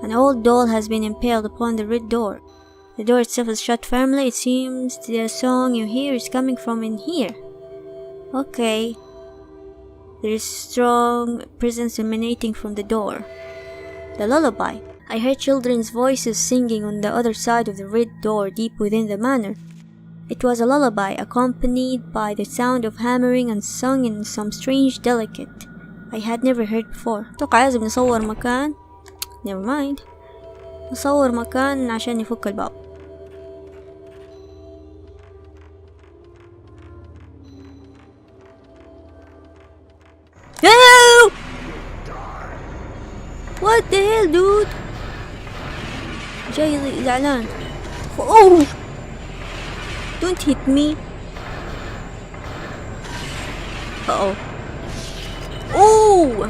An old doll has been impaled upon the red door. The door itself is shut firmly. It seems the song you hear is coming from in here. Okay. There is strong presence emanating from the door. The lullaby. I heard children's voices singing on the other side of the red door deep within the manor. It was a lullaby accompanied by the sound of hammering and sung in some strange delicate I had never heard before. أتوقع لازم نصور مكان. Never mind. نصور مكان عشان يفك الباب. No! What the hell, dude? جاي زعلان. Oh! Don't hit me. Oh. Oh!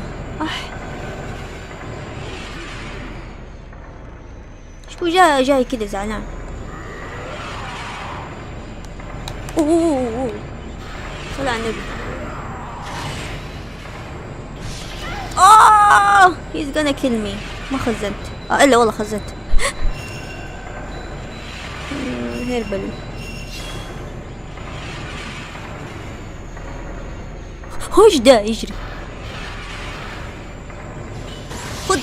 شو جاي كده زعلان. اوه صلى على النبي. he's gonna kill me. ما خزنت الا والله خزنت. هربل. وش ده يجري؟ خد.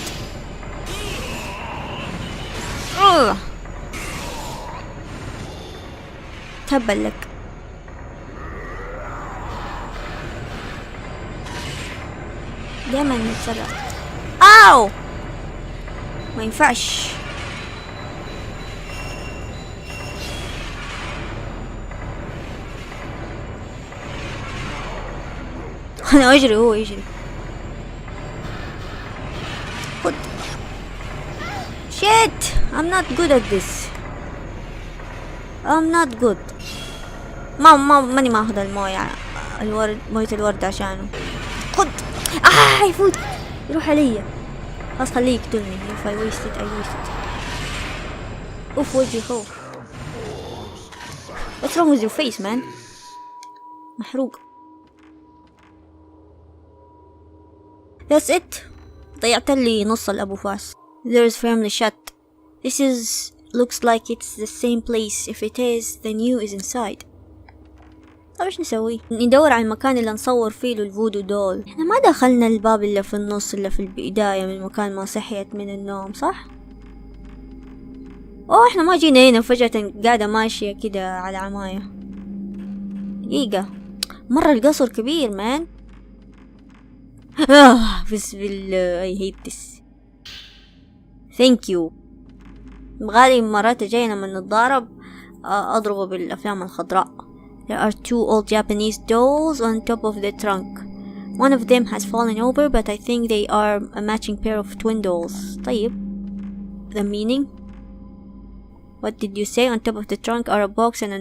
تبا لك. دايما نتسرع. اوو ما ينفعش. انا اجري وهو يجري. خد. shit I'm not good at this. I'm not good. ماني ماخذ الموية الورد، موية الورد عشانه. خد. يفوت يروح علي. خلاص خليه يقتلني. if I waste it I waste it. اوف وجهي خوف. what's wrong with your face man؟ محروق. that's it. ضيعت لي نص الأبو فاس. there's firmly shut. this is looks like it's the same place. if it is the new is inside. طيب ايش نسوي؟ ندور على المكان اللي نصور فيه الفودو دول. احنا ما دخلنا الباب اللي في النص اللي في البداية من مكان ما صحيت من النوم صح؟ احنا ما جينا هنا فجأة قاعدة ماشية كده على عماية. دقيقة مرة القصر كبير مان. بس I hate this. thank you. بغالي مرات جاي لما نتضارب اضربه بالافلام الخضراء. there are two old Japanese dolls on top of the trunk. one of them has fallen over but I think they are a matching pair of twin dolls. طيب the meaning? what did you say? on top of the trunk are a box and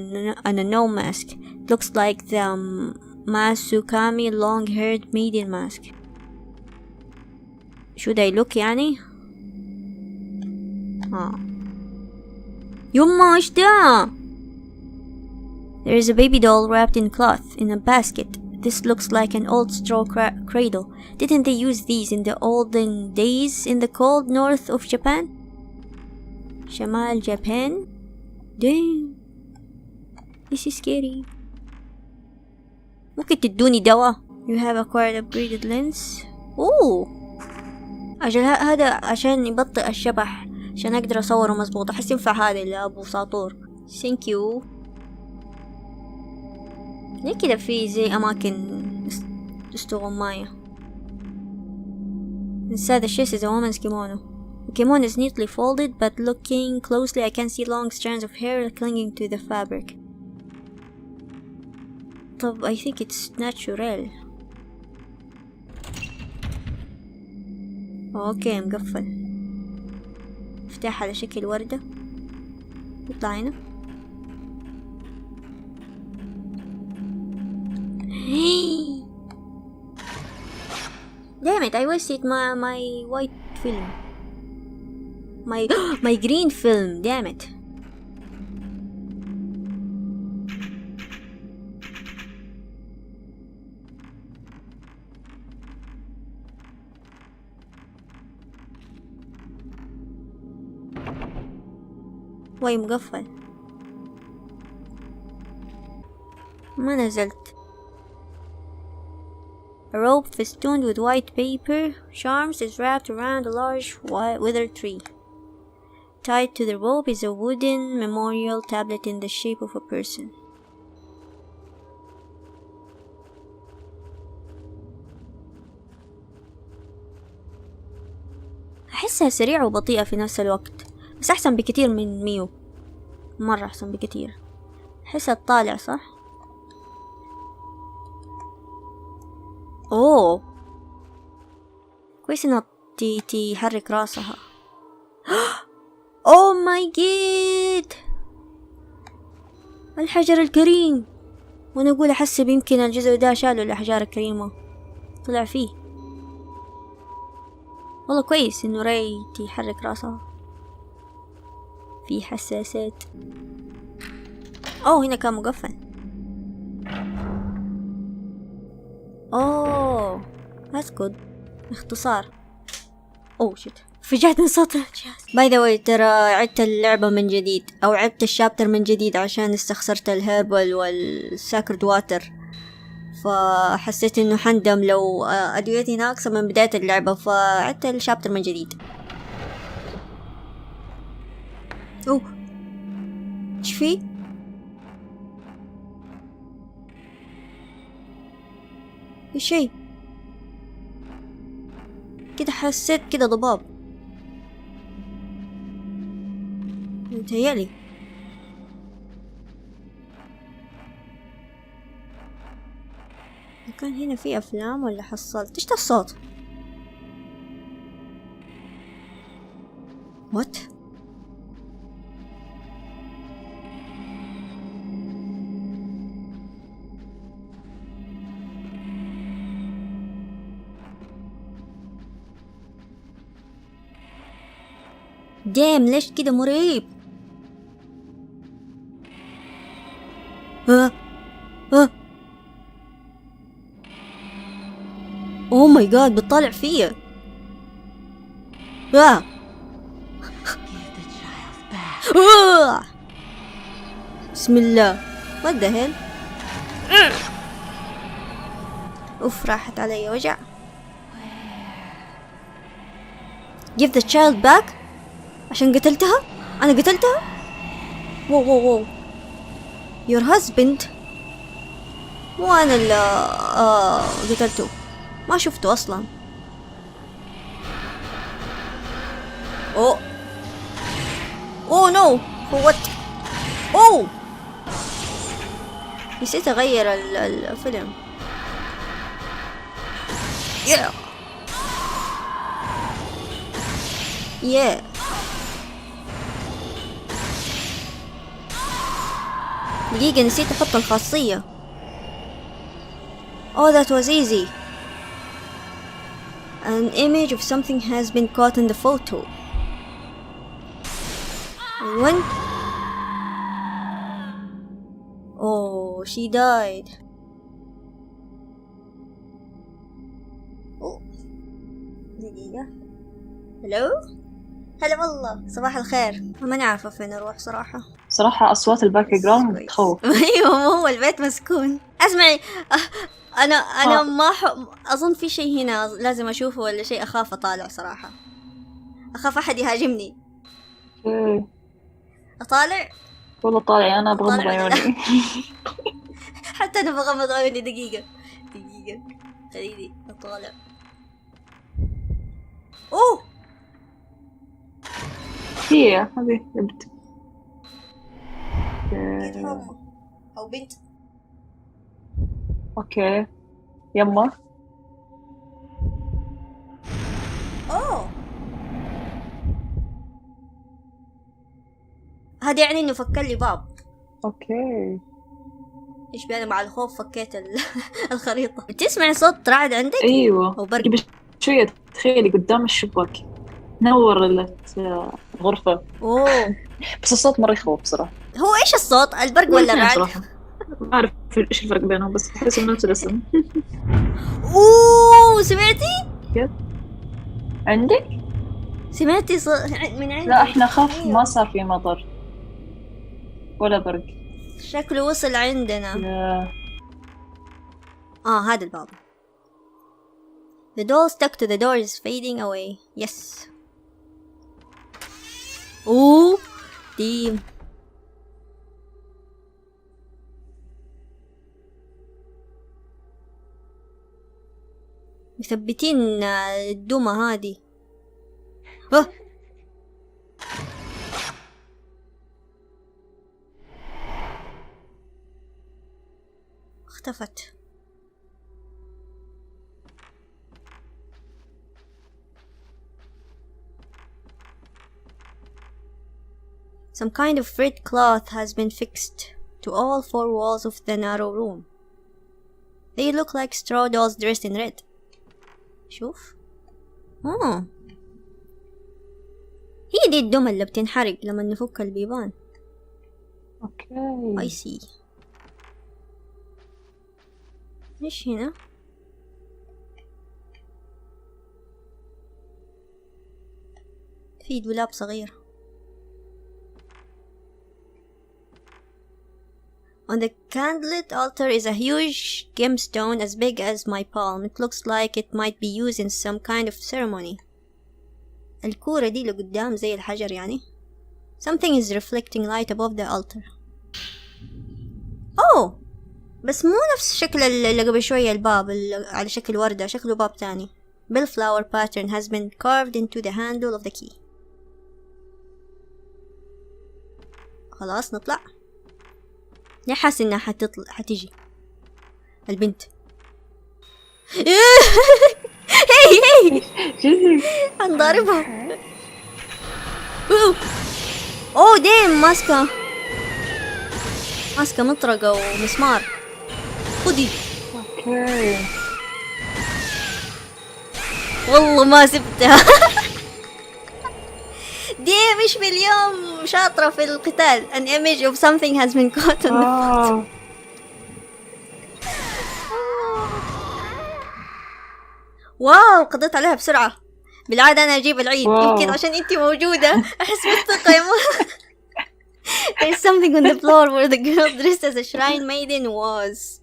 a no mask. it looks like the Masukami long haired maiden mask. should I look يعني؟ يما ايش ده؟ there is a baby doll wrapped in cloth in a basket. this looks like an old straw cradle. didn't they use these in the olden days in the cold north of Japan? شمال Japan? damn this is scary. ممكن تدوني دواء؟ you have acquired upgraded lens. أجل هذا عشان يبطئ الشبح عشان أقدر أصوره مزبوط. أحس ينفع هذا اللي أبو ساطور. thank you. ليه كده في زي أماكن استغماية. inside the chest is a woman's kimono. the kimono is neatly folded but looking closely I can see long strands of hair clinging to the fabric. طب I think it's natural. اوكي مقفل. مفتاح على شكل وردة. يطلع هنا. damn it I wasted my white film. my green film damn it. واي مقفل. ما نزلت. a rope festooned with white paper charms is wrapped around a large withered tree. tied to the rope is a wooden memorial tablet in the shape of a person. أحسها سريعة وبطيئة في نفس الوقت بس أحسن بكتير من ميو. مرة أحسن بكتير. أحسها تطالع صح؟ كويس إنها تحرك راسها. ماي جاد الحجر الكريم. وأنا أقول أحسب يمكن الجزء ده شالوا الأحجار الكريمة طلع فيه. والله كويس إنه راي تحرك راسها. في حساسات. أوه هنا كان مقفل. أوه that's good. اختصار. أوه شت فجأة صوت الجهاز. باي ذا واي ترى عدت اللعبة من جديد أو عدت الشابتر من جديد عشان استخسرت الهيربل والساكرد واتر، فحسيت انه حندم لو ادويتي ناقصة من بداية اللعبة، فعدت الشابتر من جديد. اوه ايش في؟ في شي كده، حسيت كده ضباب متهيألي. كان هنا في أفلام ولا حصلت؟ إيش ده الصوت؟ وات؟ دام ليش كده مريب؟ اوه ماي جاد بتطالع فيا. بسم الله. what the hell. اوف راحت علي وجع. give the child back. عشان قتلتها. انا قتلتها. واو واو واو your husband. مو انا اللي قتلته، ما شفته اصلا. اوه اوه نو وات. اوه نسيت اغير الفيلم. يا يا دقيقة نسيت احط الخاصية. Oh that was easy. An image of something has been caught in the photo. When? Oh, she died. Oh. دقيقة. هلو؟ هلا والله صباح الخير. ماني عارفة فين اروح صراحة أصوات الباك جراوند تخوف. ايوه هو البيت مسكون. اسمعي انا ما اظن في شيء هنا لازم اشوفه ولا شيء، اخاف اطالع صراحة، اخاف احد يهاجمني. اطالع والله طالع أنا بغمض عيوني. حتى انا بغمض عيوني. دقيقة خليني اطالع. اوه هي هذه بنت او بنت. اوكي يما. اوه هذا يعني انه فك لي باب. اوكي ايش بأنا مع الخوف فكيت الخريطة. تسمع صوت رعد عندك؟ ايوه او برق. قبل شوية تخيلي قدام الشباك نور الغرفة. اوه بس الصوت مرة يخوف صراحة. هو ايش الصوت؟ البرق ولا الرعد؟ صراحة ما أعرف إيش الفرق بينهم، بس أحس إنه نفس الاسم. اوه سمعتي؟ عندك؟ سمعتي صوت من عندي؟ لا إحنا خاف ما صار في مطر ولا برق. شكله وصل عندنا. هذا الباب. The doll stuck to the door is fading away. Yes. اوه ديم. مثبتين الدمى هذه. اختفت. Some kind of red cloth has been fixed to all four walls of the narrow room. They look like straw dolls dressed in red. شوف. هي دي الدم اللي بتنحرق لما نفك البيبان. اوكي. I see. ايش هنا؟ في دولاب صغير. On the candlelit altar is a huge gemstone as big as my palm. It looks like it might be used in some kind of ceremony. الكورة دي اللي قدام زي الحجر يعني. Something is reflecting light above the altar. Oh! بس مو نفس شكل اللي قبل شوية الباب على شكل وردة، شكله باب تاني. Bellflower pattern has been carved into the handle of the key. خلاص نطلع. ليه حاسس انها حتيجي البنت. هي هنضاربها. اوه ديم ماسكة مطرقة ومسمار. خدي. اوكي. والله ما سبتها. دي مش باليوم شاطرة في القتال. An image of something has been caught on the photo. واو قضيت عليها بسرعة. بالعادة أنا أجيب العيد. يمكن عشان أنتي موجودة أحس بالثقة. There's something on the floor where the girl dressed as a shrine maiden was.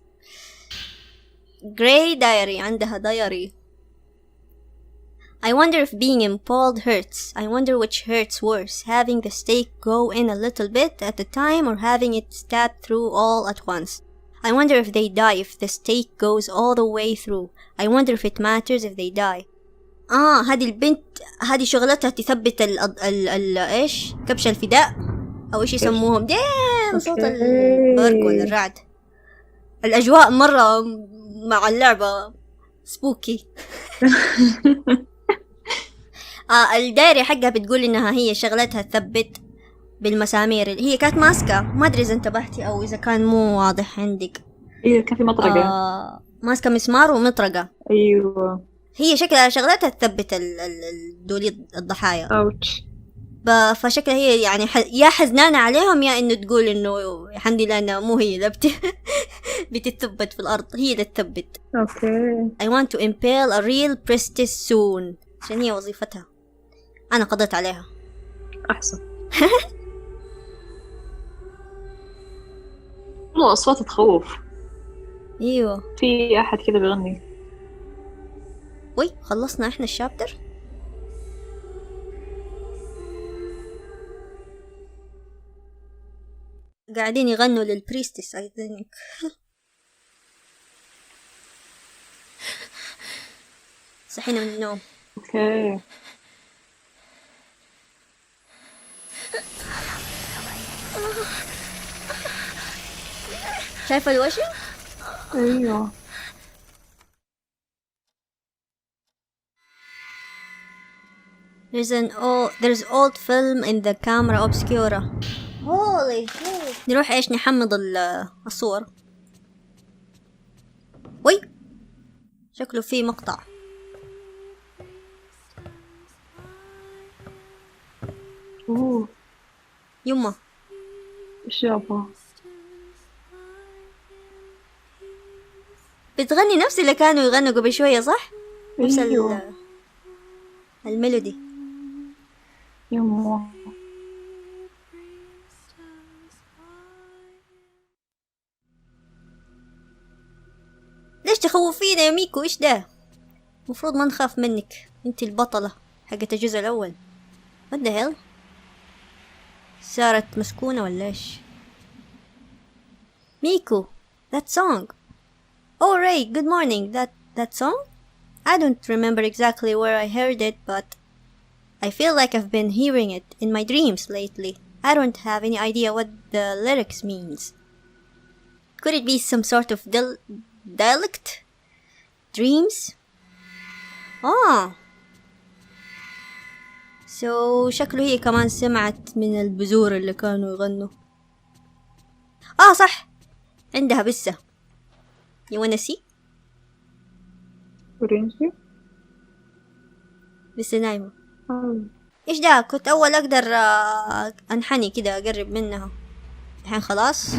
Grey diary. عندها diary. I wonder if being impaled hurts. I wonder which hurts worse, having the stake go in a little bit at a time or having it stabbed through all at once. I wonder if they die if the stake goes all the way through. I wonder if it matters if they die. هذه البنت هذه شغلتها تثبت ايش كبش الفداء او ايش يسموهم. دين صوت البرق ولا الرعد. الاجواء مرة مع اللعبة سبوكي. الدايرة حقها بتقول انها هي شغلتها تثبت بالمسامير. هي كانت ماسكة، ما ادري اذا انتبهتي او اذا كان مو واضح عندك. ايوه كان في مطرقة. ماسكة مسمار ومطرقة. ايوه هي شكلها شغلتها تثبت دولي الضحايا. اوتش. فشكلها هي يعني يا حزنانة عليهم يا انه تقول انه الحمد لله انه مو هي اللي بتثبت في الارض، هي اللي تثبت. اوكي. I want to impale a real priestess soon. عشان هي وظيفتها. انا قضيت عليها. احسن. والله اصوات تخوف. ايوه. في احد كذا بيغني. وي خلصنا احنا الشابتر. قاعدين يغنوا للبريستس I think. صحينا من النوم. اوكي. شايفة الوشم؟ ايوه. There's old film in the camera obscura. Holy shit. نروح ايش نحمض الصور. وي شكله فيه مقطع. اوه يما ايش يابا بتغني نفس اللي كانوا يغنوا قبل شوية صح؟ نفس أيوه. الميلودي. يما ليش تخوفينا يا ميكو؟ ايش ده؟ مفروض ما نخاف منك، انت البطلة حقت الجزء الاول. what the hell؟ صارت مسكونة ولا ايش؟ ميكو that song. Oh Ray, good morning. That song? I don't remember exactly where I heard it, but I feel like I've been hearing it in my dreams lately. I don't have any idea what the lyrics means. Could it be some sort of dialect? Dreams? So شكله هي كمان سمعت من البذور اللي كانوا يغنوا. صح عندها بسة. You wanna see؟ ورينجي بسة نايمة. إيش ده؟ كنت أول أقدر أنحني كده أقرب منها. الحين خلاص.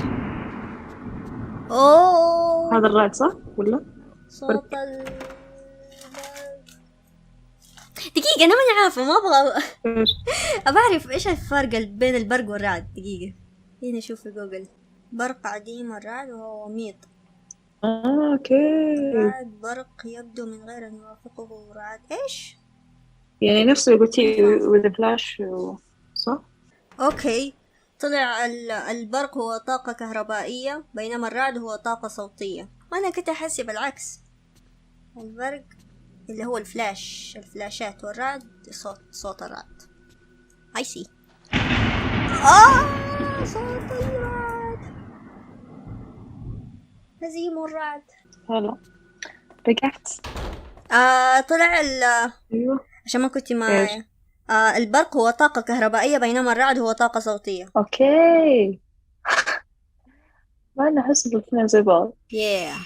أوه هذا الرعد صح ولا؟ صوت دقيقة أنا ماني عارفة، ما أبغى إيش؟ أبى أعرف إيش الفرق بين البرق والرعد. دقيقة هنا شوف في جوجل. برق عديم الرعد وهو ميط. أوكي. الرعد برق يبدو من غير أن يوافقه رعد. إيش؟ يعني نفس اللي قلتي with flash صح؟ أوكي، طلع البرق هو طاقة كهربائية بينما الرعد هو طاقة صوتية. وأنا كنت أحسب العكس، البرق اللي هو الفلاشات والرعد صوت الرعد. I see. صوت الرعد، هزيم الرعد. هلا رجعت. طلع أيوه. عشان ما كنت إيش؟ معايا. البرق هو طاقة كهربائية بينما الرعد هو طاقة صوتية. أوكي. ما أنا أحس الاثنين زي بعض. Yeah.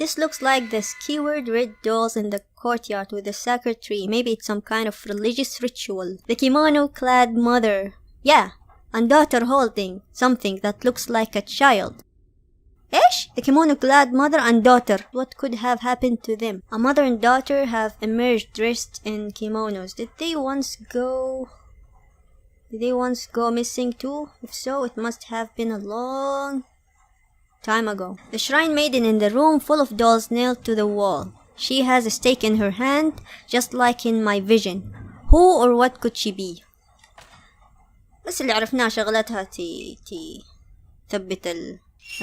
This looks like the skewered red dolls in the courtyard with the sacred tree. Maybe it's some kind of religious ritual. The kimono-clad mother. Yeah, and daughter holding something that looks like a child. إيش؟ The kimono-clad mother and daughter. What could have happened to them? A mother and daughter have emerged dressed in kimonos. Did they once go missing too? If so, it must have been a long time ago. The shrine maiden in the room full of dolls nailed to the wall. She has a stake in her hand, just like in my vision. Who or what could she be? بس اللي عرفناه شغلتها ثبت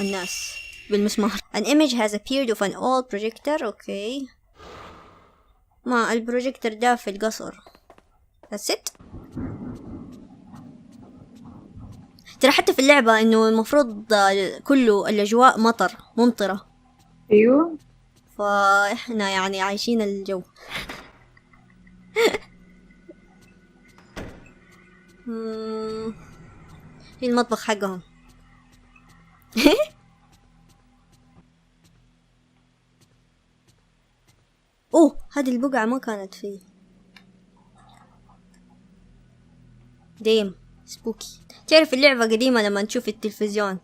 الناس بالمسمار. An image has appeared of an old projector. Okay. ما البروجيكتور ده في القصر. That's it. ترى حتى في اللعبة إنه المفروض كله الأجواء ممطرة. أيوه. فإحنا يعني عايشين الجو. في المطبخ حقهم. أوه هذه البقعة ما كانت فيه. ديم سبوكي. تعرف اللعبة قديمة لما نشوف التلفزيون.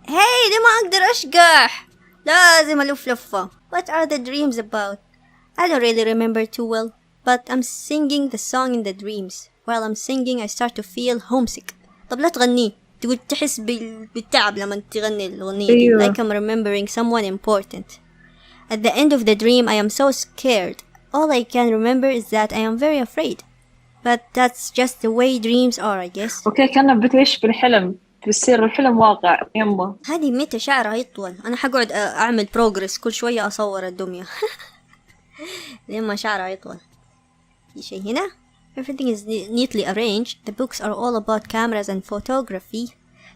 هاي ده ما أقدر أشقح، لازم ألف لفة. What are the dreams about? I don't really remember too well, but I'm singing the song in the dreams. While I'm singing I start to feel homesick. طب لا تغنيه، تقول تحس بالتعب لما تغني الأغنية دي. Like I'm remembering someone important. At the end of the dream I am so scared. All I can remember is that I am very afraid. But that's just the way dreams are, I guess. أوكي كأنه بتعيش في الحلم، بيصير الحلم واقع يمه. هذه متى شعرها يطول؟ أنا حقعد أعمل بروجرس كل شوية أصور الدمية لما شعرها يطول. في شيء هنا. Everything is neatly arranged. The books are all about cameras and photography.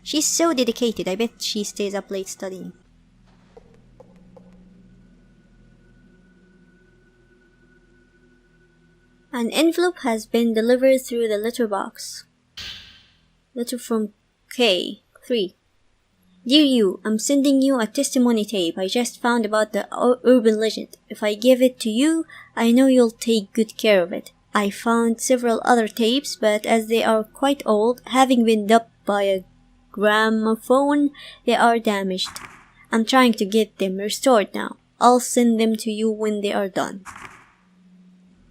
She's so dedicated. I bet she stays up late studying. An envelope has been delivered through the letterbox. Letter from K3. Dear you, I'm sending you a testimony tape I just found about the urban legend. If I give it to you, I know you'll take good care of it. I found several other tapes, but as they are quite old, having been dubbed by a gramophone, they are damaged. I'm trying to get them restored now. I'll send them to you when they are done.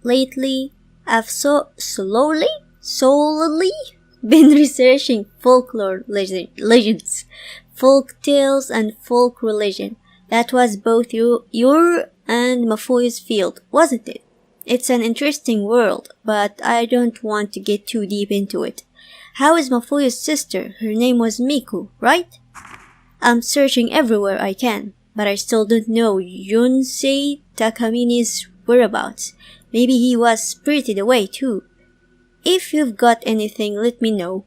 Lately, I've slowly been researching folklore legends, folk tales and folk religion. That was both your and Mafui's field, wasn't it? It's an interesting world, but I don't want to get too deep into it. How is Mafui's sister? Her name was Miku, right? I'm searching everywhere I can, but I still don't know Yunsei Takamini's whereabouts. Maybe he was spirited away too. If you've got anything, let me know.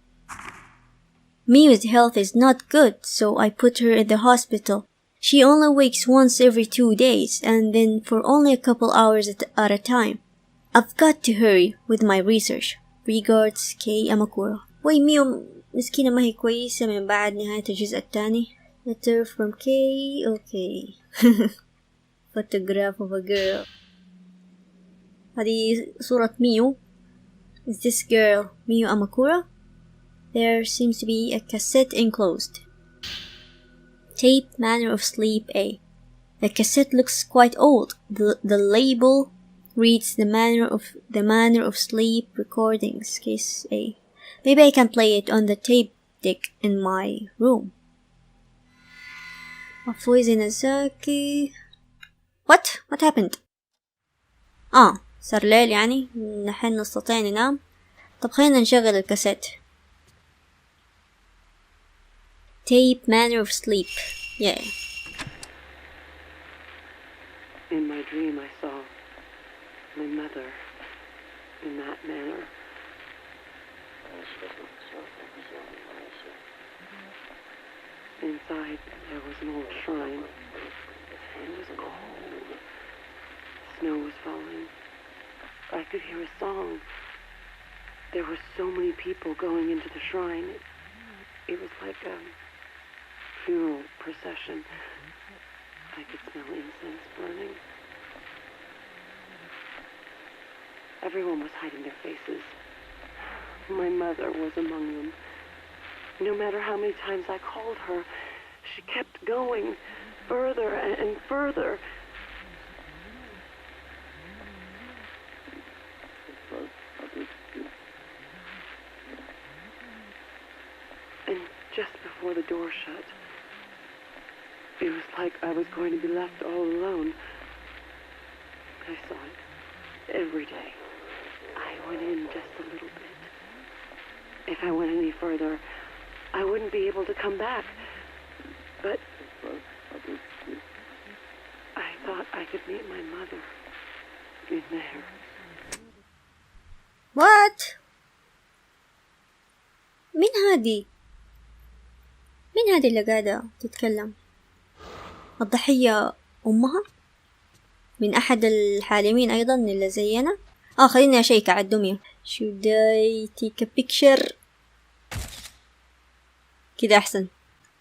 Miyu's health is not good, so I put her in the hospital. She only wakes once every 2 days, and then for only a couple hours at a time. I've got to hurry with my research. Regards, K. Amakura. وي ميو مسكينة ما هي كويسة من بعد نهاية الجزء الثاني. Letter from K. Okay. photograph of a girl. هذه صورة ميو. Is this girl Miyu Amakura? There seems to be a cassette enclosed. Tape Manner of Sleep A. The cassette looks quite old. The label reads the manner of sleep recordings, case A. Maybe I can play it on the tape deck in my room. Afuizi Nazaki. What happened? صار ليل يعني نحن نستطيع ننام. طب خلينا نشغل الكاسيت. Tape Manner of Sleep. Yeah. In my dream I saw my mother in that manner. Inside there was an old shrine. It was cold. Snow was falling. I could hear a song. There were so many people going into the shrine. It was like a funeral procession. I could smell incense burning. Everyone was hiding their faces. My mother was among them. No matter how many times I called her, she kept going further and further. And just before the door shut, it was like I was going to be left all alone. I saw it every day. I went in just a little bit. If I went any further, I wouldn't be able to come back. But I thought I could meet my mother in there. What? مين هذه اللي قاعدة تتكلم؟ الضحية أمها؟ من أحد الحالمين أيضا اللي زينا؟ خليني أشيك على الدمية. Should I take a picture؟ كده أحسن.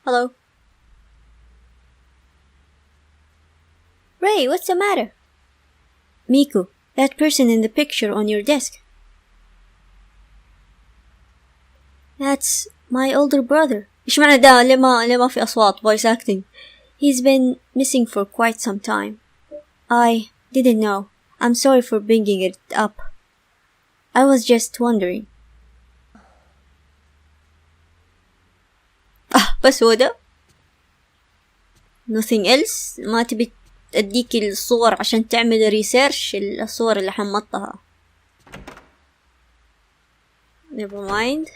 Hello. Ray, what's the matter? Miku, that person in the picture on your desk. That's my older brother. إيش معنى ده؟ لما في أصوات voice acting. He's been missing for quite some time. I didn't know. I'm sorry for bringing it up. I was just wondering. بس هو ده؟ Nothing else؟ ما تبي أديك الصور عشان تعمل ريسيرش الصور اللي حمطها؟ Never mind.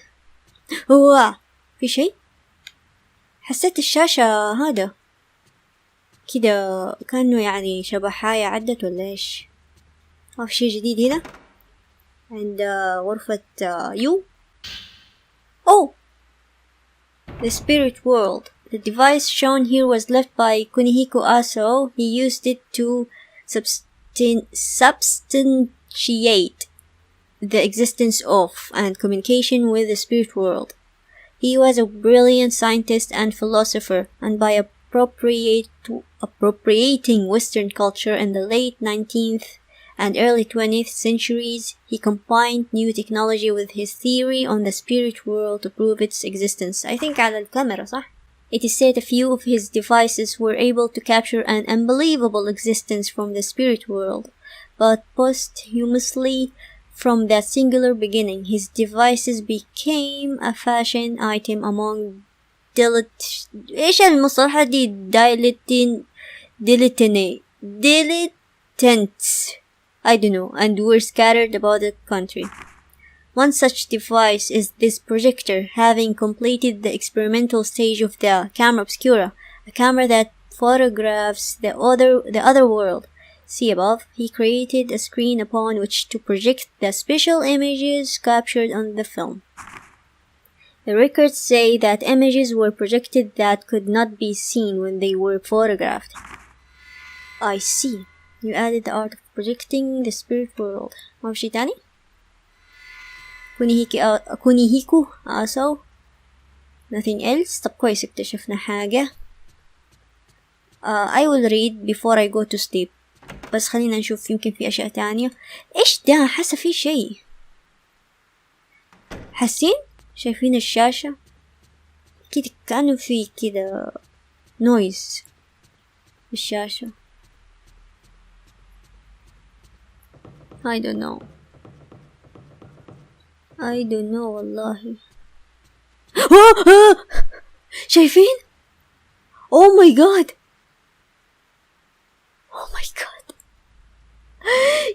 هو في شيء؟ حسيت الشاشة هذا كده كأنه يعني شبحاية عدت ولا إيش؟ في شيء جديد هنا عند غرفة يو. The spirit world. The device shown here was left by Kunihiko Aso. He used it to substantiate the existence of and communication with the spirit world. He was a brilliant scientist and philosopher, and by appropriating Western culture in the late 19th and early 20th centuries, he combined new technology with his theory on the spirit world to prove its existence. I think على الكاميرا صح؟ It is said a few of his devices were able to capture an unbelievable existence from the spirit world, but posthumously, from that singular beginning, his devices became a fashion item among إيش المصطلح دي؟ dilettantes, I don't know, and were scattered about the country. One such device is this projector, having completed the experimental stage of the camera obscura, a camera that photographs the other world. See above, he created a screen upon which to project the special images captured on the film. The records say that images were projected that could not be seen when they were photographed. I see. You added the art of projecting the spirit world. ما في شي تاني؟ كونيهيكو آسو. Nothing else. طب كويس اكتشفنا حاجة. I will read before I go to sleep. بس خلينا نشوف يمكن في أشياء تانية. إيش ده؟ حاسة في شيء. حاسين؟ شايفين الشاشة؟ كده كأنه في كده نويز بالشاشة. I don't know والله. شايفين؟ Oh my god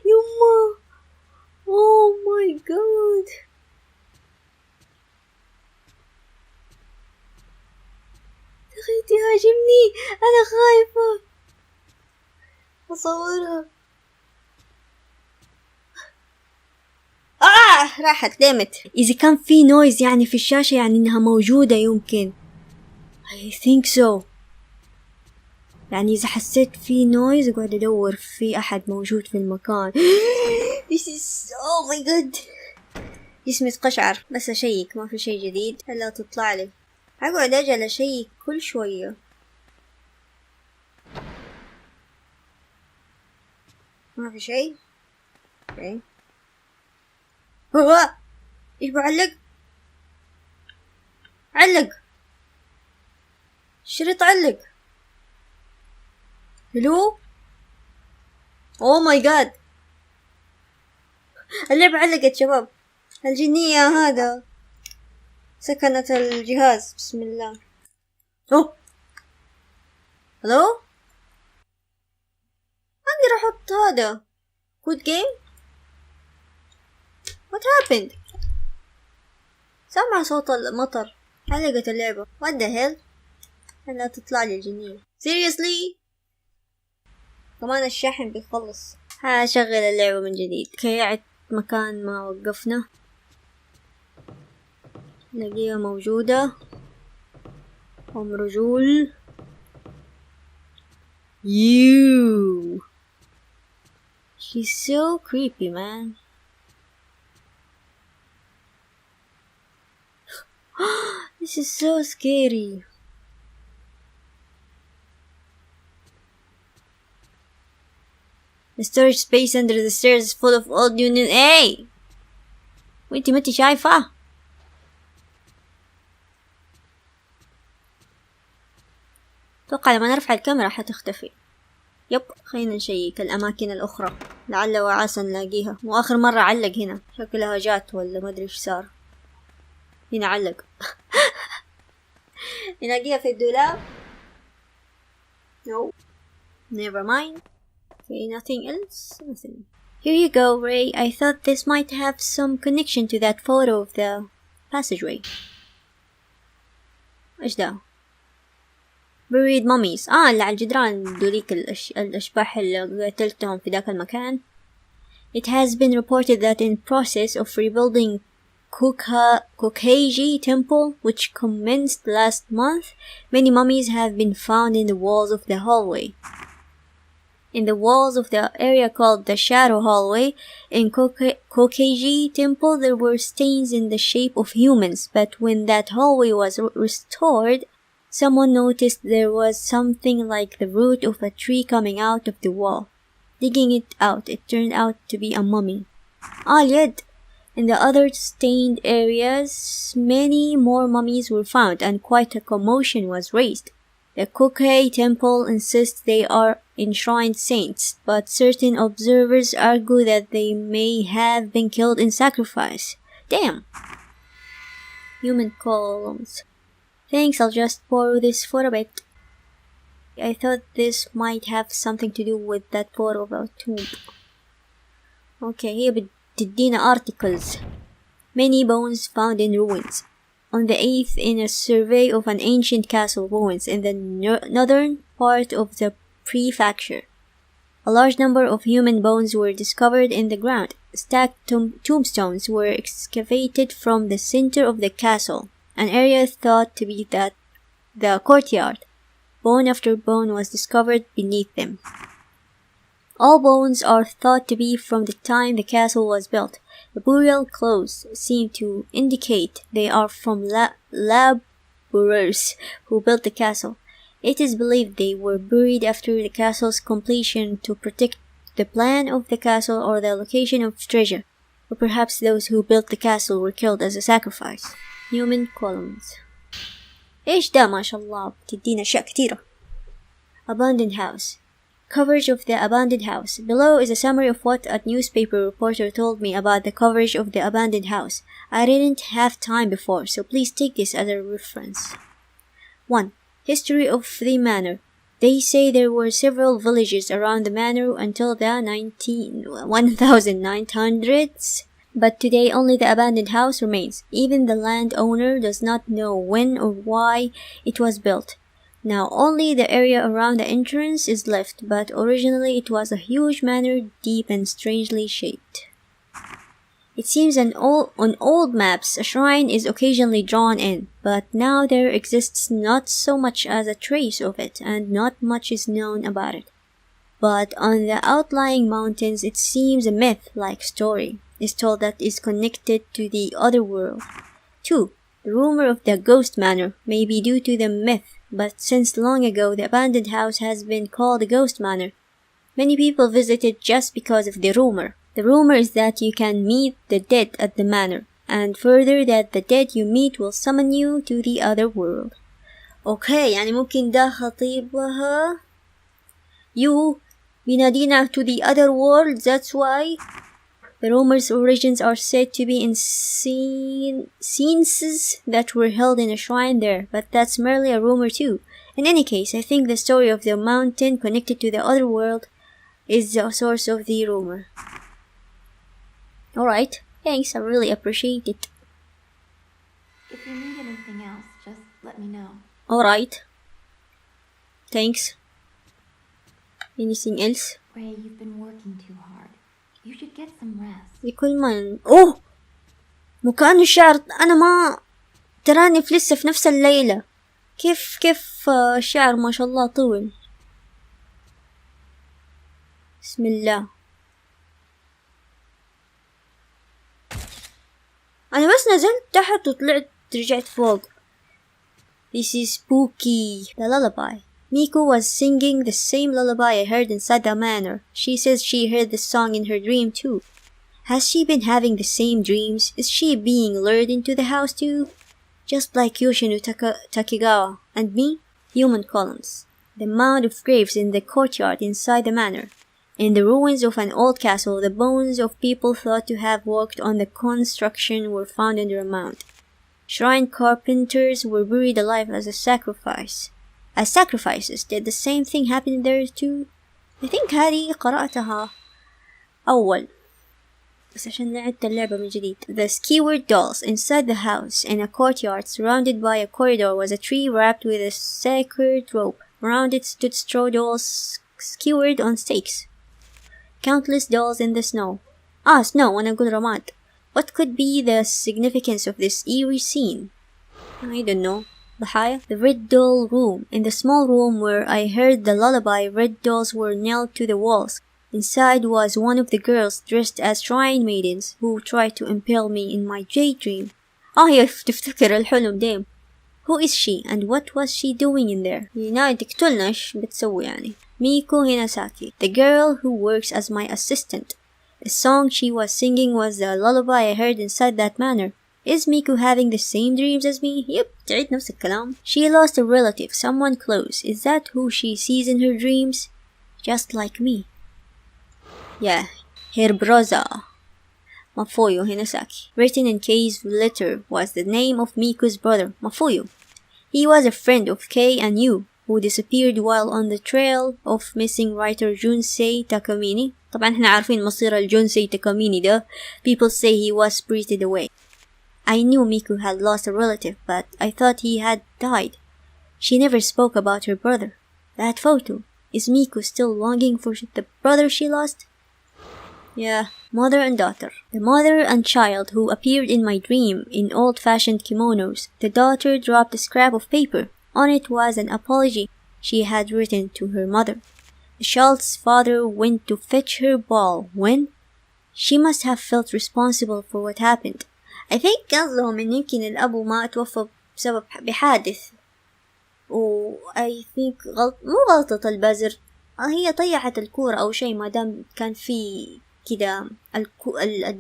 يما. Oh my god تخيل تهاجمني، أنا خايفة أصورها. راحت دامت. إذا كان في نويز يعني في الشاشة يعني إنها موجودة يمكن. I think so. يعني إذا حسيت في نويز أقعد أدور في أحد موجود في المكان. This is oh my god. جسمي تقشعر. بس أشيك ما في شيء جديد إلا تطلع لي. أقعد أجل أشيك كل شوية. ما في شيء. اوكي. ايش بعلق؟ علق الشريط، علق. هلو. اوه ماي جاد، اللعبة علقت شباب. الجنية هذا سكنت الجهاز. بسم الله. اوه هلو، اقدر احط هذا كود جيم. what happened؟ سمع صوت المطر. علقت اللعبة. what the hell؟ لا تطلع لي الجنية. seriously؟ كمان الشاحن بيخلص. هشغل اللعبة من جديد. كيعت مكان ما وقفنا. نلاقيها موجودة. أم رجول. you. She's so creepy man. This is so scary. The storage space under the stairs is full of old union. Hey! وانتي ما انتي شايفة؟ اتوقع لما نرفع الكاميرا حتختفي. يب، خلينا نشيك الأماكن الأخرى لعل وعسى نلاقيها. وآخر مرة علق هنا، شكلها جات ولا ما أدري إيش صار. هنا علق. نلاقيها في الدولاب. No, never mind. Okay, nothing else. Nothing. Here you go, Ray. I thought this might have some connection to that photo of the passageway. إيش ده؟ buried mummies. اللي على الجدران دوليك الأشباح اللي قتلتهم في ذاك المكان. It has been reported that in process of rebuilding Kokage Temple, which commenced last month, many mummies have been found in the walls of the hallway. In the walls of the area called the Shadow Hallway, in Kokage Temple, there were stains in the shape of humans, but when that hallway was restored, someone noticed there was something like the root of a tree coming out of the wall. Digging it out, it turned out to be a mummy. اليد. In the other stained areas, many more mummies were found, and quite a commotion was raised. The Kokage Temple insists they are enshrined saints, but certain observers argue that they may have been killed in sacrifice. Damn! Human columns. Thanks, I'll just borrow this for a bit. I thought this might have something to do with that photo of a tomb. Okay, here بتدينا articles. Many bones found in ruins. On the 8th, in a survey of an ancient castle ruins in the northern part of the prefecture, a large number of human bones were discovered in the ground. Stacked tombstones were excavated from the center of the castle, an area thought to be the courtyard. Bone after bone was discovered beneath them. All bones are thought to be from the time the castle was built. The burial clothes seem to indicate they are from laborers who built the castle. It is believed they were buried after the castle's completion to protect the plan of the castle or the location of treasure, or perhaps those who built the castle were killed as a sacrifice. Human columns. إيش ده ما شاء الله بتدينا أشياء كتيرة. Abandoned house. Coverage of the abandoned house. Below is a summary of what a newspaper reporter told me about the coverage of the abandoned house. I didn't have time before, so please take this as a reference. 1. History of the manor. They say there were several villages around the manor until the 1900s, but today only the abandoned house remains. Even the landowner does not know when or why it was built. Now only the area around the entrance is left, but originally it was a huge manor, deep and strangely shaped. It seems on old maps a shrine is occasionally drawn in, but now there exists not so much as a trace of it, and not much is known about it. But on the outlying mountains it seems a myth-like story is told that is connected to the other world. 2. The rumor of the ghost manor may be due to the myth, but since long ago the abandoned house has been called a ghost manor. Many people visit it just because of the rumor. The rumor is that you can meet the dead at the manor, and further that the dead you meet will summon you to the other world. Okay, يعني ممكن ده خطيبها you بينادينا to the other world, that's why. The rumor's origins are said to be in seances that were held in a shrine there, but that's merely a rumor too. In any case, I think the story of the mountain connected to the other world is the source of the rumor. Alright, thanks, I really appreciate it. If you need anything else, just let me know. Alright. Thanks. Anything else? Ray, you've been working too hard. You should get some rest. لكل من أوه مكان الشعر أنا ما تراني لسه في نفس الليلة. كيف الشعر ما شاء الله طول. بسم الله. أنا بس نزلت تحت وطلعت رجعت فوق. This is spooky. The lullaby. Miku was singing the same lullaby I heard inside the manor. She says she heard the song in her dream too. Has she been having the same dreams? Is she being lured into the house too? Just like Yoshino Takegawa and me? Human columns. The mound of graves in the courtyard inside the manor. In the ruins of an old castle, the bones of people thought to have worked on the construction were found under a mound. Shrine carpenters were buried alive as a sacrifice. As sacrifices, did the same thing happen there too? I think هذه قرأتها أول بس عشان لعبت اللعبة من جديد. The skewered dolls inside the house in a courtyard surrounded by a corridor was a tree wrapped with a sacred rope. Around it stood straw dolls skewered on stakes. Countless dolls in the snow. Snow وأنا أقول رماد. What could be the significance of this eerie scene? I don't know. The red doll room. In the small room where I heard the lullaby, red dolls were nailed to the walls. Inside was one of the girls dressed as shrine maidens who tried to impale me in my jade dream. هي تفتكر الحلم ديم. Who is she and what was she doing in there? هنا تقتلنا إيش بتسوي يعني. Miku Hinasaki, the girl who works as my assistant. The song she was singing was the lullaby I heard inside that manor. Is Miku having the same dreams as me? Yep, تعيد نفس الكلام. She lost a relative, someone close. Is that who she sees in her dreams? Just like me. Yeah, her brother. Mafuyu Hinasaki. Written in Kei's letter was the name of Miku's brother, Mafuyu. He was a friend of Kei and Yu, who disappeared while on the trail of missing writer Junsei Takamine. طبعا احنا عارفين مصير الجونسي تاكاميني ده. People say he was spirited away. I knew Miku had lost a relative, but I thought he had died. She never spoke about her brother. That photo. Is Miku still longing for the brother she lost? Yeah, mother and daughter. The mother and child who appeared in my dream in old-fashioned kimonos. The daughter dropped a scrap of paper. On it was an apology she had written to her mother. The child's father went to fetch her ball. When? She must have felt responsible for what happened. I think قصدهم إن يمكن الأب ما توفى بسبب بحادث و I think مو غلطة البازر، هي طيحت الكورة أو شيء، ما دام كان في كده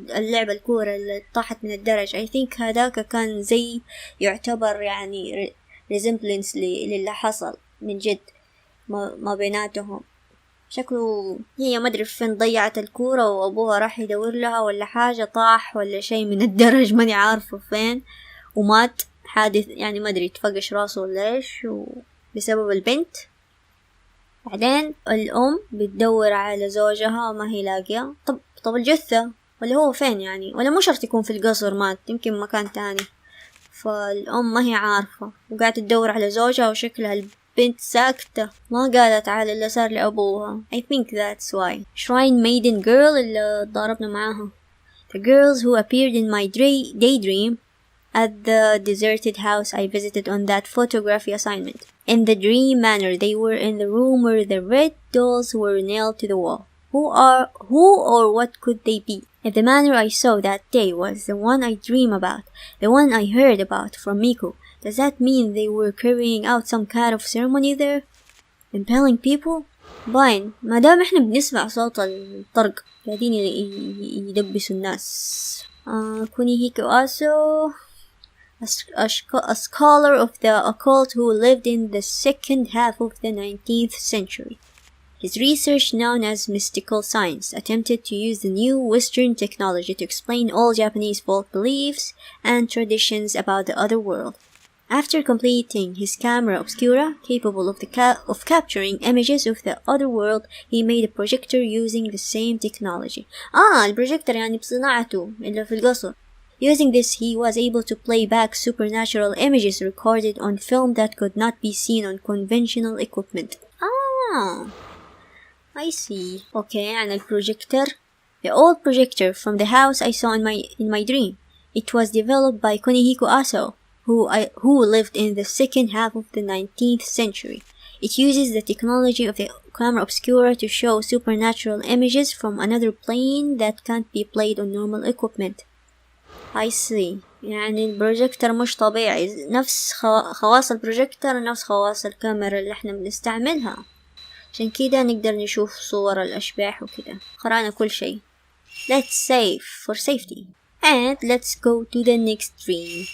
اللعبة الكورة اللي طاحت من الدرج. I think هذاك كان زي يعتبر يعني resemblance للي حصل من جد ما بيناتهم. شكله هي ما أدري فين ضيعت الكورة وأبوها راح يدور لها ولا حاجة، طاح ولا شيء من الدرج ماني عارفة فين، ومات حادث يعني ما أدري تفقش راسه ولا إيش بسبب البنت. بعدين الأم بتدور على زوجها ما هي لاقية. طب الجثة ولا هو فين يعني، ولا مو شرط يكون في القصر، مات يمكن مكان تاني. فالأم ما هي عارفة وقاعدة تدور على زوجها، وشكلها البنت ساكتة ما قالت على اللي صار لأبوها. I think that's why. Shrine Maiden Girl اللي ضاربنا معاها. The girls who appeared in my daydream at the deserted house I visited on that photography assignment. In the dream manner, they were in the room where the red dolls were nailed to the wall. Who or what could they be? If the manner I saw that day was the one I dream about, the one I heard about from Miko, does that mean they were carrying out some kind of ceremony there? Impaling people? باين ما دام احنا بنسمع صوت الطرق قاعدين يدبسوا الناس. كونيهيكو آسو, a scholar of the occult who lived in the second half of the 19th century. His research, known as mystical science, attempted to use the new Western technology to explain all Japanese folk beliefs and traditions about the other world. After completing his camera obscura, capable of capturing images of the other world, he made a projector using the same technology. البروجيكتور يعني بصناعته اللي في القصر. Using this, he was able to play back supernatural images recorded on film that could not be seen on conventional equipment. I see. Okay, and the projector, the old projector from the house I saw in my dream. It was developed by Kunihiko Aso, who lived in the second half of the 19th century. It uses the technology of the camera obscura to show supernatural images from another plane that can't be played on normal equipment. I see. يعني البروجيكتور مش طبيعي، نفس خواص البروجيكتور نفس خواص الكاميرا اللي احنا بنستعملها، عشان كده نقدر نشوف صور الأشباح وكده. قرأنا كل شيء. Let's save for safety and let's go to the next dream.